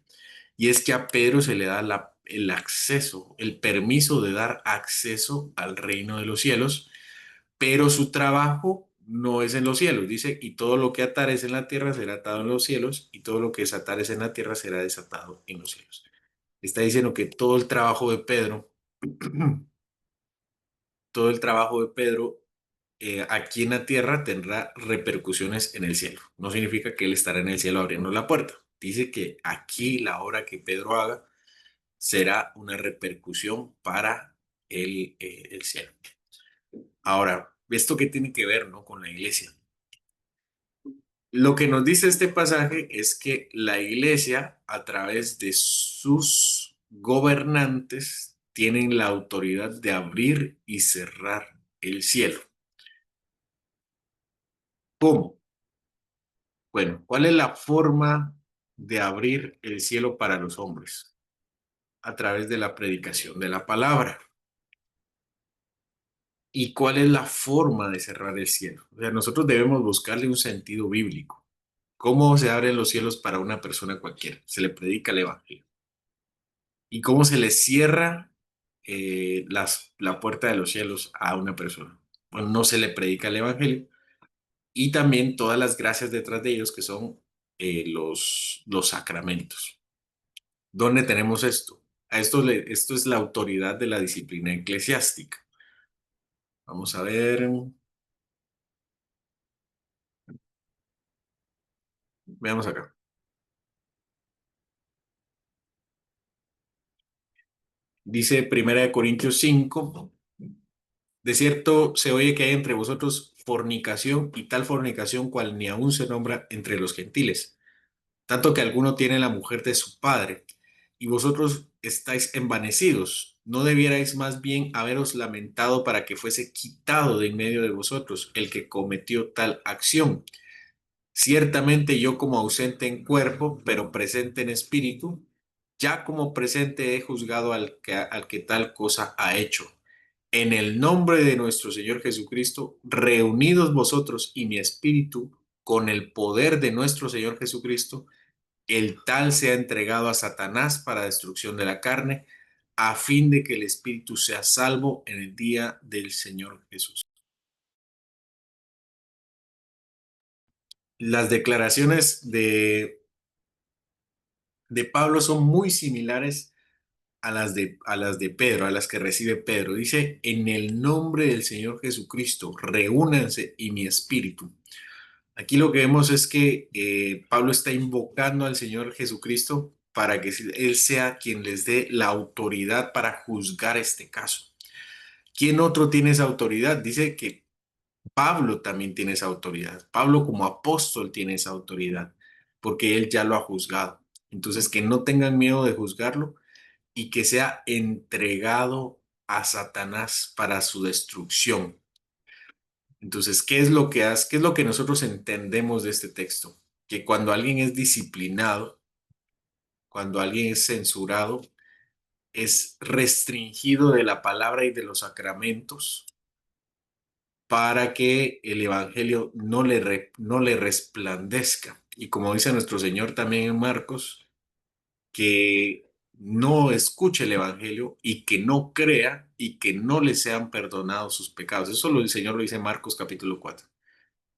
Y es que a Pedro se le da el acceso, el permiso de dar acceso al reino de los cielos, pero su trabajo no es en los cielos. Dice, y todo lo que atares en la tierra será atado en los cielos, y todo lo que desatares en la tierra será desatado en los cielos. Está diciendo que todo el trabajo de Pedro, todo el trabajo de Pedro aquí en la tierra tendrá repercusiones en el cielo. No significa que él estará en el cielo abriendo la puerta. Dice que aquí la obra que Pedro haga será una repercusión para el cielo. Ahora, ¿esto qué tiene que ver, no, con la iglesia? Lo que nos dice este pasaje es que la iglesia, a través de sus gobernantes, tienen la autoridad de abrir y cerrar el cielo. ¿Cómo? Bueno, ¿cuál es la forma de abrir el cielo para los hombres? A través de la predicación de la palabra. ¿Y cuál es la forma de cerrar el cielo? O sea, nosotros debemos buscarle un sentido bíblico. ¿Cómo se abren los cielos para una persona cualquiera? Se le predica el evangelio. ¿Y cómo se le cierra la puerta de los cielos a una persona? Bueno, no se le predica el evangelio. Y también todas las gracias detrás de ellos que son los sacramentos. ¿Dónde tenemos esto? Esto es la autoridad de la disciplina eclesiástica. Vamos a ver, veamos acá. Dice Primera de Corintios 5, de cierto se oye que hay entre vosotros fornicación y tal fornicación cual ni aún se nombra entre los gentiles, tanto que alguno tiene la mujer de su padre, y vosotros estáis envanecidos. ¿No debierais más bien haberos lamentado para que fuese quitado de en medio de vosotros el que cometió tal acción? Ciertamente yo como ausente en cuerpo, pero presente en espíritu, ya como presente he juzgado al que tal cosa ha hecho. En el nombre de nuestro Señor Jesucristo, reunidos vosotros y mi espíritu, con el poder de nuestro Señor Jesucristo, el tal sea entregado a Satanás para destrucción de la carne, a fin de que el espíritu sea salvo en el día del Señor Jesús. Las declaraciones de Pablo son muy similares a las de Pedro, a las que recibe Pedro. Dice, en el nombre del Señor Jesucristo, reúnanse y mi espíritu. Aquí lo que vemos es que Pablo está invocando al Señor Jesucristo para que Él sea quien les dé la autoridad para juzgar este caso. ¿Quién otro tiene esa autoridad? Dice que Pablo también tiene esa autoridad. Pablo como apóstol tiene esa autoridad, porque él ya lo ha juzgado. Entonces, que no tengan miedo de juzgarlo y que sea entregado a Satanás para su destrucción. Entonces, ¿qué es lo que hace? ¿Qué es lo que nosotros entendemos de este texto? Que cuando alguien es disciplinado, cuando alguien es censurado, es restringido de la palabra y de los sacramentos para que el evangelio no le resplandezca. Y como dice nuestro Señor también en Marcos, que no escuche el evangelio y que no crea y que no le sean perdonados sus pecados. Eso el Señor lo dice en Marcos capítulo 4,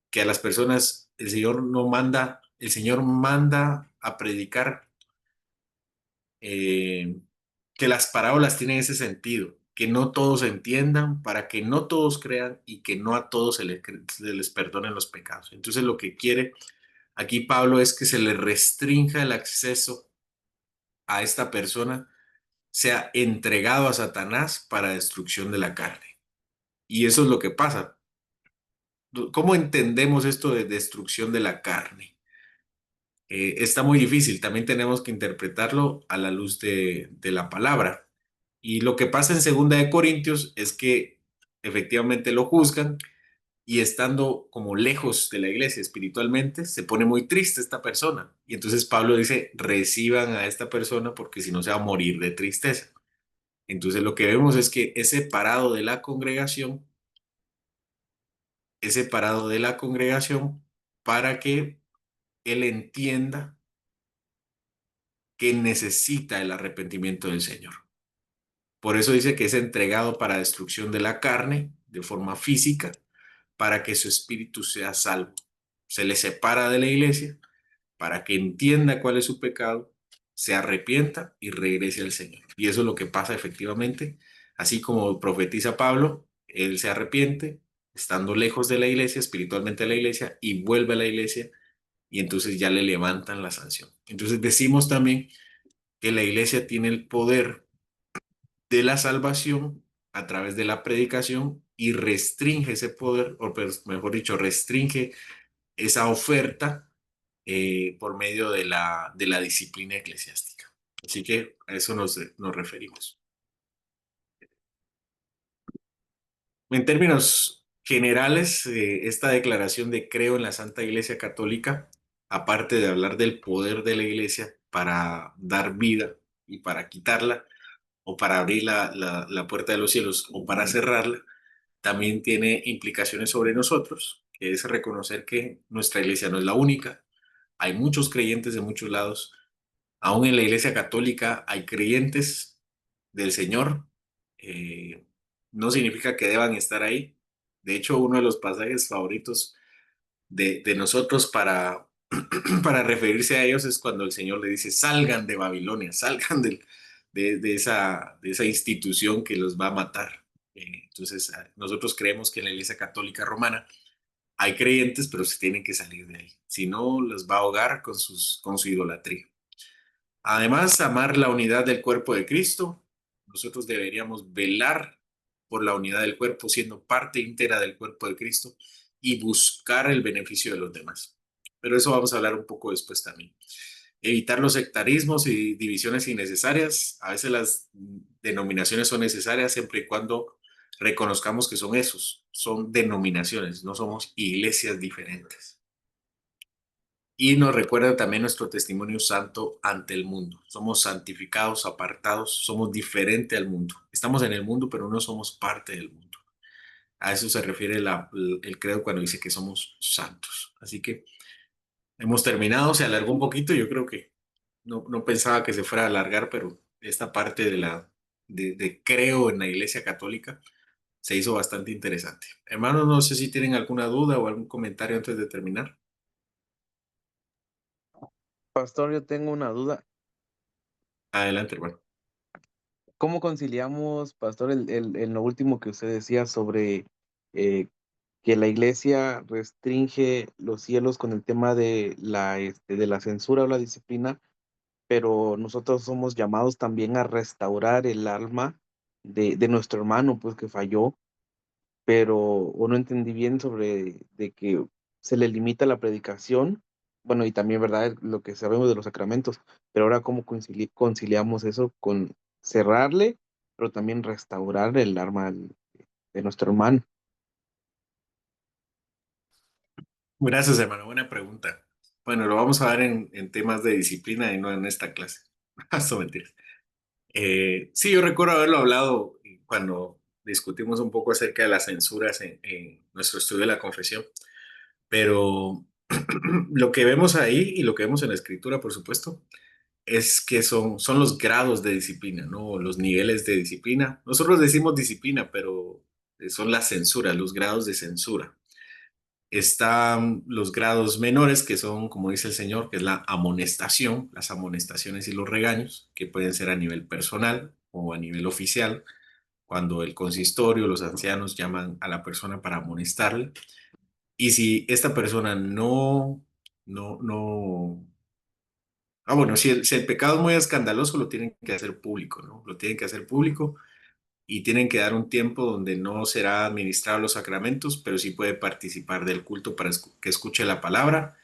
que a las personas el Señor no manda, el Señor manda a predicar, eh, que las parábolas tienen ese sentido, que no todos entiendan, para que no todos crean y que no a todos se les perdonen los pecados. Entonces lo que quiere aquí Pablo es que se le restrinja el acceso a esta persona, sea entregado a Satanás para destrucción de la carne. Y eso es lo que pasa. ¿Cómo entendemos esto de destrucción de la carne? Está muy difícil, también tenemos que interpretarlo a la luz de la palabra. Y lo que pasa en Segunda de Corintios es que efectivamente lo juzgan y estando como lejos de la iglesia espiritualmente, se pone muy triste esta persona. Y entonces Pablo dice, reciban a esta persona porque si no se va a morir de tristeza. Entonces lo que vemos es que es separado de la congregación para que él entienda que necesita el arrepentimiento del Señor. Por eso dice que es entregado para destrucción de la carne de forma física, para que su espíritu sea salvo. Se le separa de la iglesia para que entienda cuál es su pecado, se arrepienta y regrese al Señor. Y eso es lo que pasa efectivamente. Así como profetiza Pablo, él se arrepiente, estando lejos de la iglesia, espiritualmente de la iglesia, y vuelve a la iglesia, y entonces ya le levantan la sanción. Entonces decimos también que la iglesia tiene el poder de la salvación a través de la predicación y restringe ese poder, o mejor dicho, restringe esa oferta por medio de la disciplina eclesiástica. Así que a eso nos referimos. En términos generales, esta declaración de creo en la Santa Iglesia Católica, aparte de hablar del poder de la Iglesia para dar vida y para quitarla, o para abrir la puerta de los cielos, o para cerrarla, también tiene implicaciones sobre nosotros, que es reconocer que nuestra iglesia no es la única. Hay muchos creyentes de muchos lados. Aún en la Iglesia Católica hay creyentes del Señor. eh, no significa que deban estar ahí. De hecho, uno de los pasajes favoritos de nosotros para referirse a ellos es cuando el Señor le dice, salgan de Babilonia, salgan de esa institución que los va a matar. Entonces, nosotros creemos que en la Iglesia Católica Romana hay creyentes, pero se tienen que salir de ahí. Si no, los va a ahogar con su idolatría. Además, amar la unidad del cuerpo de Cristo. Nosotros deberíamos velar por la unidad del cuerpo, siendo parte íntegra del cuerpo de Cristo y buscar el beneficio de los demás. Pero eso vamos a hablar un poco después también. Evitar los sectarismos y divisiones innecesarias. A veces las denominaciones son necesarias siempre y cuando reconozcamos que son esos, son denominaciones, no somos iglesias diferentes. Y nos recuerda también nuestro testimonio santo ante el mundo. Somos santificados, apartados, somos diferente al mundo. Estamos en el mundo, pero no somos parte del mundo. A eso se refiere el credo cuando dice que somos santos. Así que hemos terminado, se alargó un poquito. Yo creo que no pensaba que se fuera a alargar, pero esta parte de creo en la Iglesia Católica se hizo bastante interesante. Hermanos, no sé si tienen alguna duda o algún comentario antes de terminar. Pastor, yo tengo una duda. Adelante, hermano. ¿Cómo conciliamos, pastor, en lo último que usted decía sobre eh, que la iglesia restringe los cielos con el tema de la censura o la disciplina? pero nosotros somos llamados también a restaurar el alma de nuestro hermano, pues que falló, pero o no entendí bien sobre de que se le limita la predicación, bueno, y también, ¿verdad? Lo que sabemos de los sacramentos, pero ahora cómo conciliamos eso con cerrarle, pero también restaurar el alma de nuestro hermano. Gracias, hermano. Buena pregunta. Bueno, lo vamos a ver en temas de disciplina y no en esta clase. Esto mentiras. Sí, yo recuerdo haberlo hablado cuando discutimos un poco acerca de las censuras en nuestro estudio de la confesión, pero lo que vemos ahí y lo que vemos en la escritura, por supuesto, es que son los grados de disciplina, ¿no? Los niveles de disciplina. Nosotros decimos disciplina, pero son las censuras, los grados de censura. Están los grados menores, que son, como dice el Señor, que es la amonestación, las amonestaciones y los regaños, que pueden ser a nivel personal o a nivel oficial, cuando el consistorio, los ancianos llaman a la persona para amonestarle. Y si esta persona no. Bueno, si el pecado es muy escandaloso, lo tienen que hacer público, ¿no? Lo tienen que hacer público y tienen que dar un tiempo donde no será administrado los sacramentos, pero sí puede participar del culto para que escuche la palabra.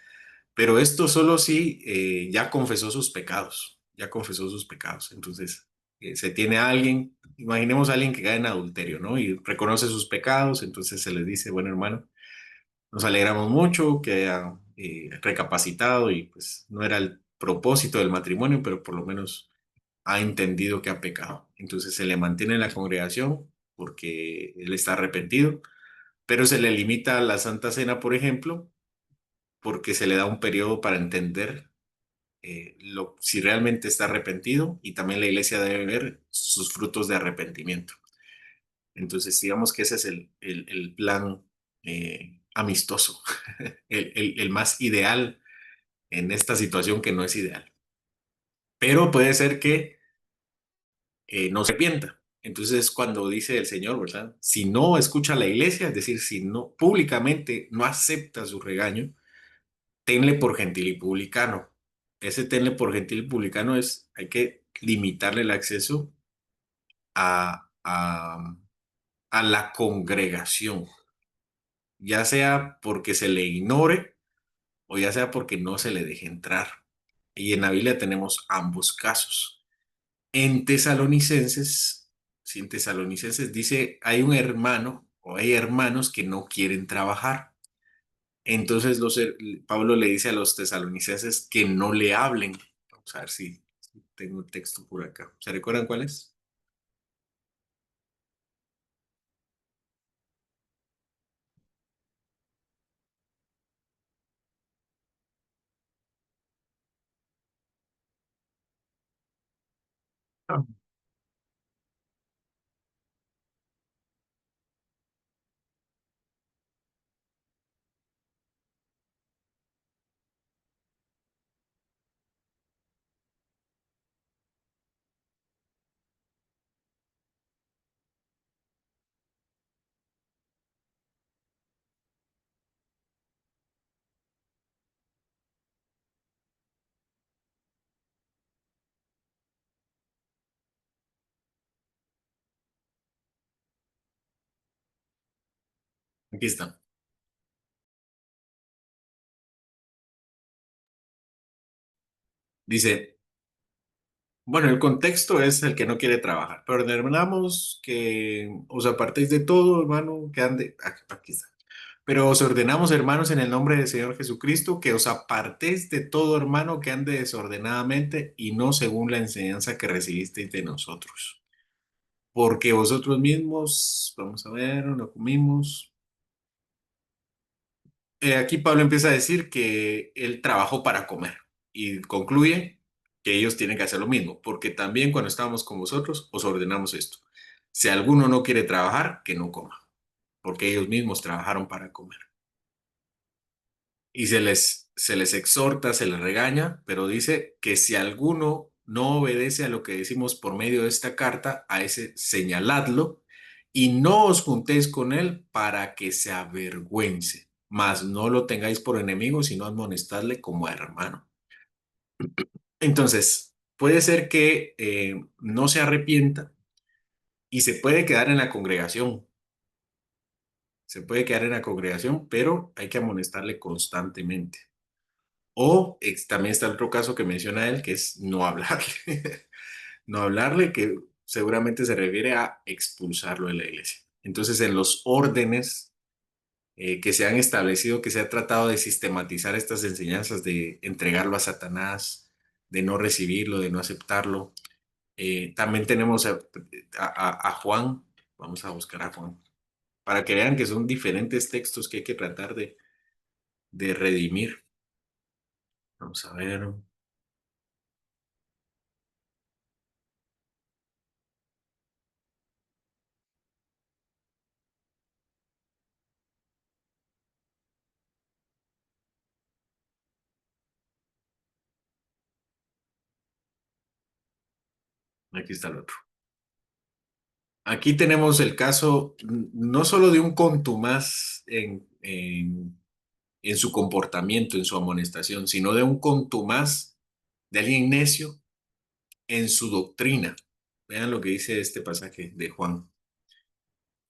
Pero esto solo si ya confesó sus pecados, ya confesó sus pecados. Entonces, se tiene a alguien, imaginemos a alguien que cae en adulterio, ¿no? Y reconoce sus pecados, entonces se les dice, bueno, hermano, nos alegramos mucho que haya recapacitado y pues no era el propósito del matrimonio, pero por lo menos ha entendido que ha pecado. Entonces se le mantiene en la congregación porque él está arrepentido, pero se le limita la Santa Cena, por ejemplo, porque se le da un periodo para entender si realmente está arrepentido y también la iglesia debe ver sus frutos de arrepentimiento. Entonces, digamos que ese es el plan amistoso, el más ideal en esta situación que no es ideal. Pero puede ser que no se arrepienta. Entonces, cuando dice el Señor, ¿verdad? Si no escucha a la iglesia, es decir, si no públicamente no acepta su regaño, tenle por gentil y publicano. Ese tenle por gentil y publicano hay que limitarle el acceso a la congregación, ya sea porque se le ignore o ya sea porque no se le deje entrar. Y en la Biblia tenemos ambos casos. En Tesalonicenses, sí, en Tesalonicenses dice, hay un hermano o hay hermanos que no quieren trabajar. Entonces Pablo le dice a los tesalonicenses que no le hablen. Vamos a ver si tengo el texto por acá. ¿Se recuerdan cuál es? Ah, aquí está. Dice, bueno, el contexto es el que no quiere trabajar, pero ordenamos que os apartéis de todo, hermano, que ande, aquí está. Pero os ordenamos, hermanos, en el nombre del Señor Jesucristo, que os apartéis de todo hermano que ande desordenadamente y no según la enseñanza que recibisteis de nosotros. Porque vosotros mismos, vamos a ver, no comimos. Aquí Pablo empieza a decir que él trabajó para comer y concluye que ellos tienen que hacer lo mismo, porque también cuando estábamos con vosotros os ordenamos esto. Si alguno no quiere trabajar, que no coma, porque ellos mismos trabajaron para comer. Y se les exhorta, se les regaña, pero dice que si alguno no obedece a lo que decimos por medio de esta carta, a ese señaladlo y no os juntéis con él para que se avergüence, mas no lo tengáis por enemigo, sino amonestadle como a hermano. Entonces, puede ser que no se arrepienta y se puede quedar en la congregación. Se puede quedar en la congregación, pero hay que amonestarle constantemente. O también está el otro caso que menciona él, que es no hablarle. No hablarle, que seguramente se refiere a expulsarlo de la iglesia. Entonces, en los órdenes que se han establecido, que se ha tratado de sistematizar estas enseñanzas, de entregarlo a Satanás, de no recibirlo, de no aceptarlo. También tenemos a Juan, vamos a buscar a Juan, para que vean que son diferentes textos que hay que tratar de redimir. Vamos a ver, aquí está el otro. Aquí tenemos el caso no solo de un contumaz en su comportamiento, en su amonestación, sino de un contumaz, de alguien necio en su doctrina. Vean lo que dice este pasaje de Juan.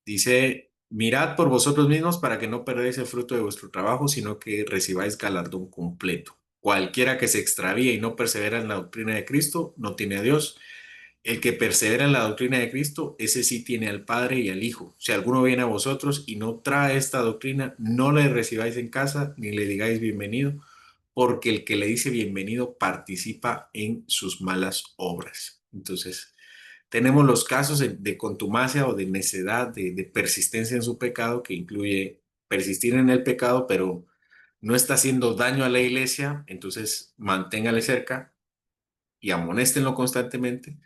Dice, mirad por vosotros mismos para que no perdáis el fruto de vuestro trabajo, sino que recibáis galardón completo. Cualquiera que se extravíe y no persevera en la doctrina de Cristo, no tiene a Dios. El que persevera en la doctrina de Cristo, ese sí tiene al Padre y al Hijo. Si alguno viene a vosotros y no trae esta doctrina, no le recibáis en casa ni le digáis bienvenido, porque el que le dice bienvenido participa en sus malas obras. Entonces, tenemos los casos de contumacia o de necedad, de persistencia en su pecado, que incluye persistir en el pecado, pero no está haciendo daño a la iglesia, entonces manténgale cerca y amonéstenlo constantemente.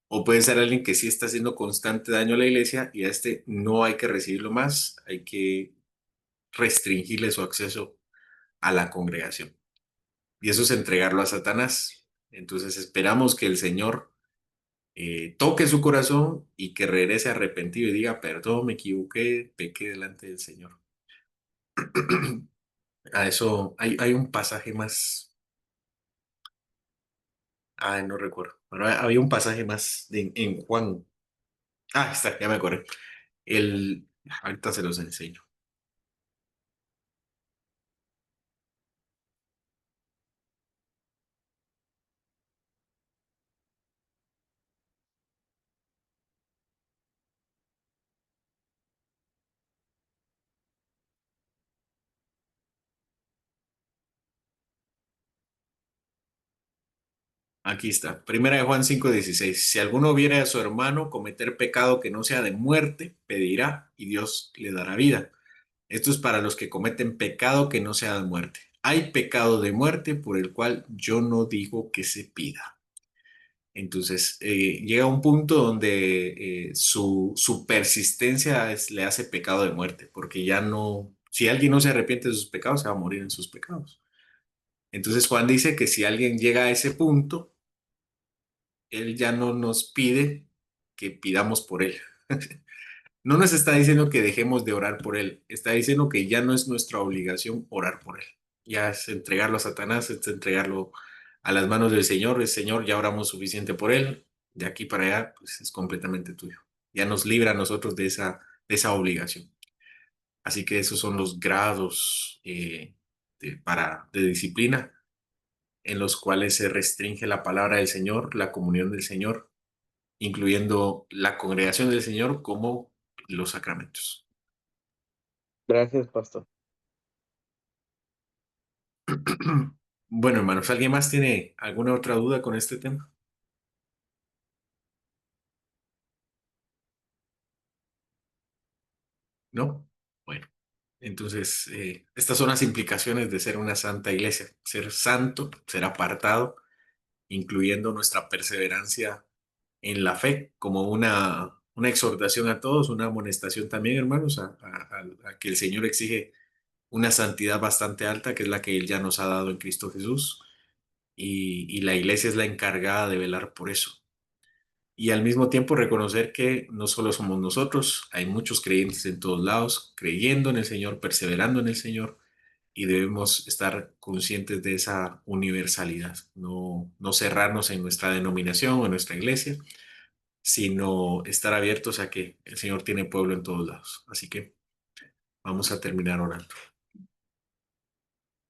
O puede ser alguien que sí está haciendo constante daño a la iglesia y a este no hay que recibirlo más, hay que restringirle su acceso a la congregación. Y eso es entregarlo a Satanás. Entonces esperamos que el Señor toque su corazón y que regrese arrepentido y diga, perdón, me equivoqué, pequé delante del Señor. A eso hay un pasaje más, no recuerdo, pero había un pasaje más en Juan. Está, ya me acordé. El, ahorita se los enseño. Aquí está. Primera de Juan 5:16. Si alguno viere a su hermano cometer pecado que no sea de muerte, pedirá y Dios le dará vida. Esto es para los que cometen pecado que no sea de muerte. Hay pecado de muerte por el cual yo no digo que se pida. Entonces, llega un punto donde su persistencia le hace pecado de muerte, porque ya no, si alguien no se arrepiente de sus pecados, se va a morir en sus pecados. Entonces, Juan dice que si alguien llega a ese punto, él ya no nos pide que pidamos por él. No nos está diciendo que dejemos de orar por él, está diciendo que ya no es nuestra obligación orar por él. Ya es entregarlo a Satanás, es entregarlo a las manos del Señor. El Señor, ya oramos suficiente por él, de aquí para allá, pues es completamente tuyo. Ya nos libra a nosotros de esa obligación. Así que esos son los grados de disciplina en los cuales se restringe la palabra del Señor, la comunión del Señor, incluyendo la congregación del Señor como los sacramentos. Gracias, pastor. Bueno, hermanos, ¿alguien más tiene alguna otra duda con este tema? ¿No? Bueno, entonces, estas son las implicaciones de ser una santa iglesia. Ser santo, ser apartado, incluyendo nuestra perseverancia en la fe, como una exhortación a todos, una amonestación también, hermanos, a que el Señor exige una santidad bastante alta, que es la que Él ya nos ha dado en Cristo Jesús, y la iglesia es la encargada de velar por eso. Y al mismo tiempo reconocer que no solo somos nosotros, hay muchos creyentes en todos lados, creyendo en el Señor, perseverando en el Señor, y debemos estar conscientes de esa universalidad, no cerrarnos en nuestra denominación o en nuestra iglesia, sino estar abiertos a que el Señor tiene pueblo en todos lados. Así que vamos a terminar orando.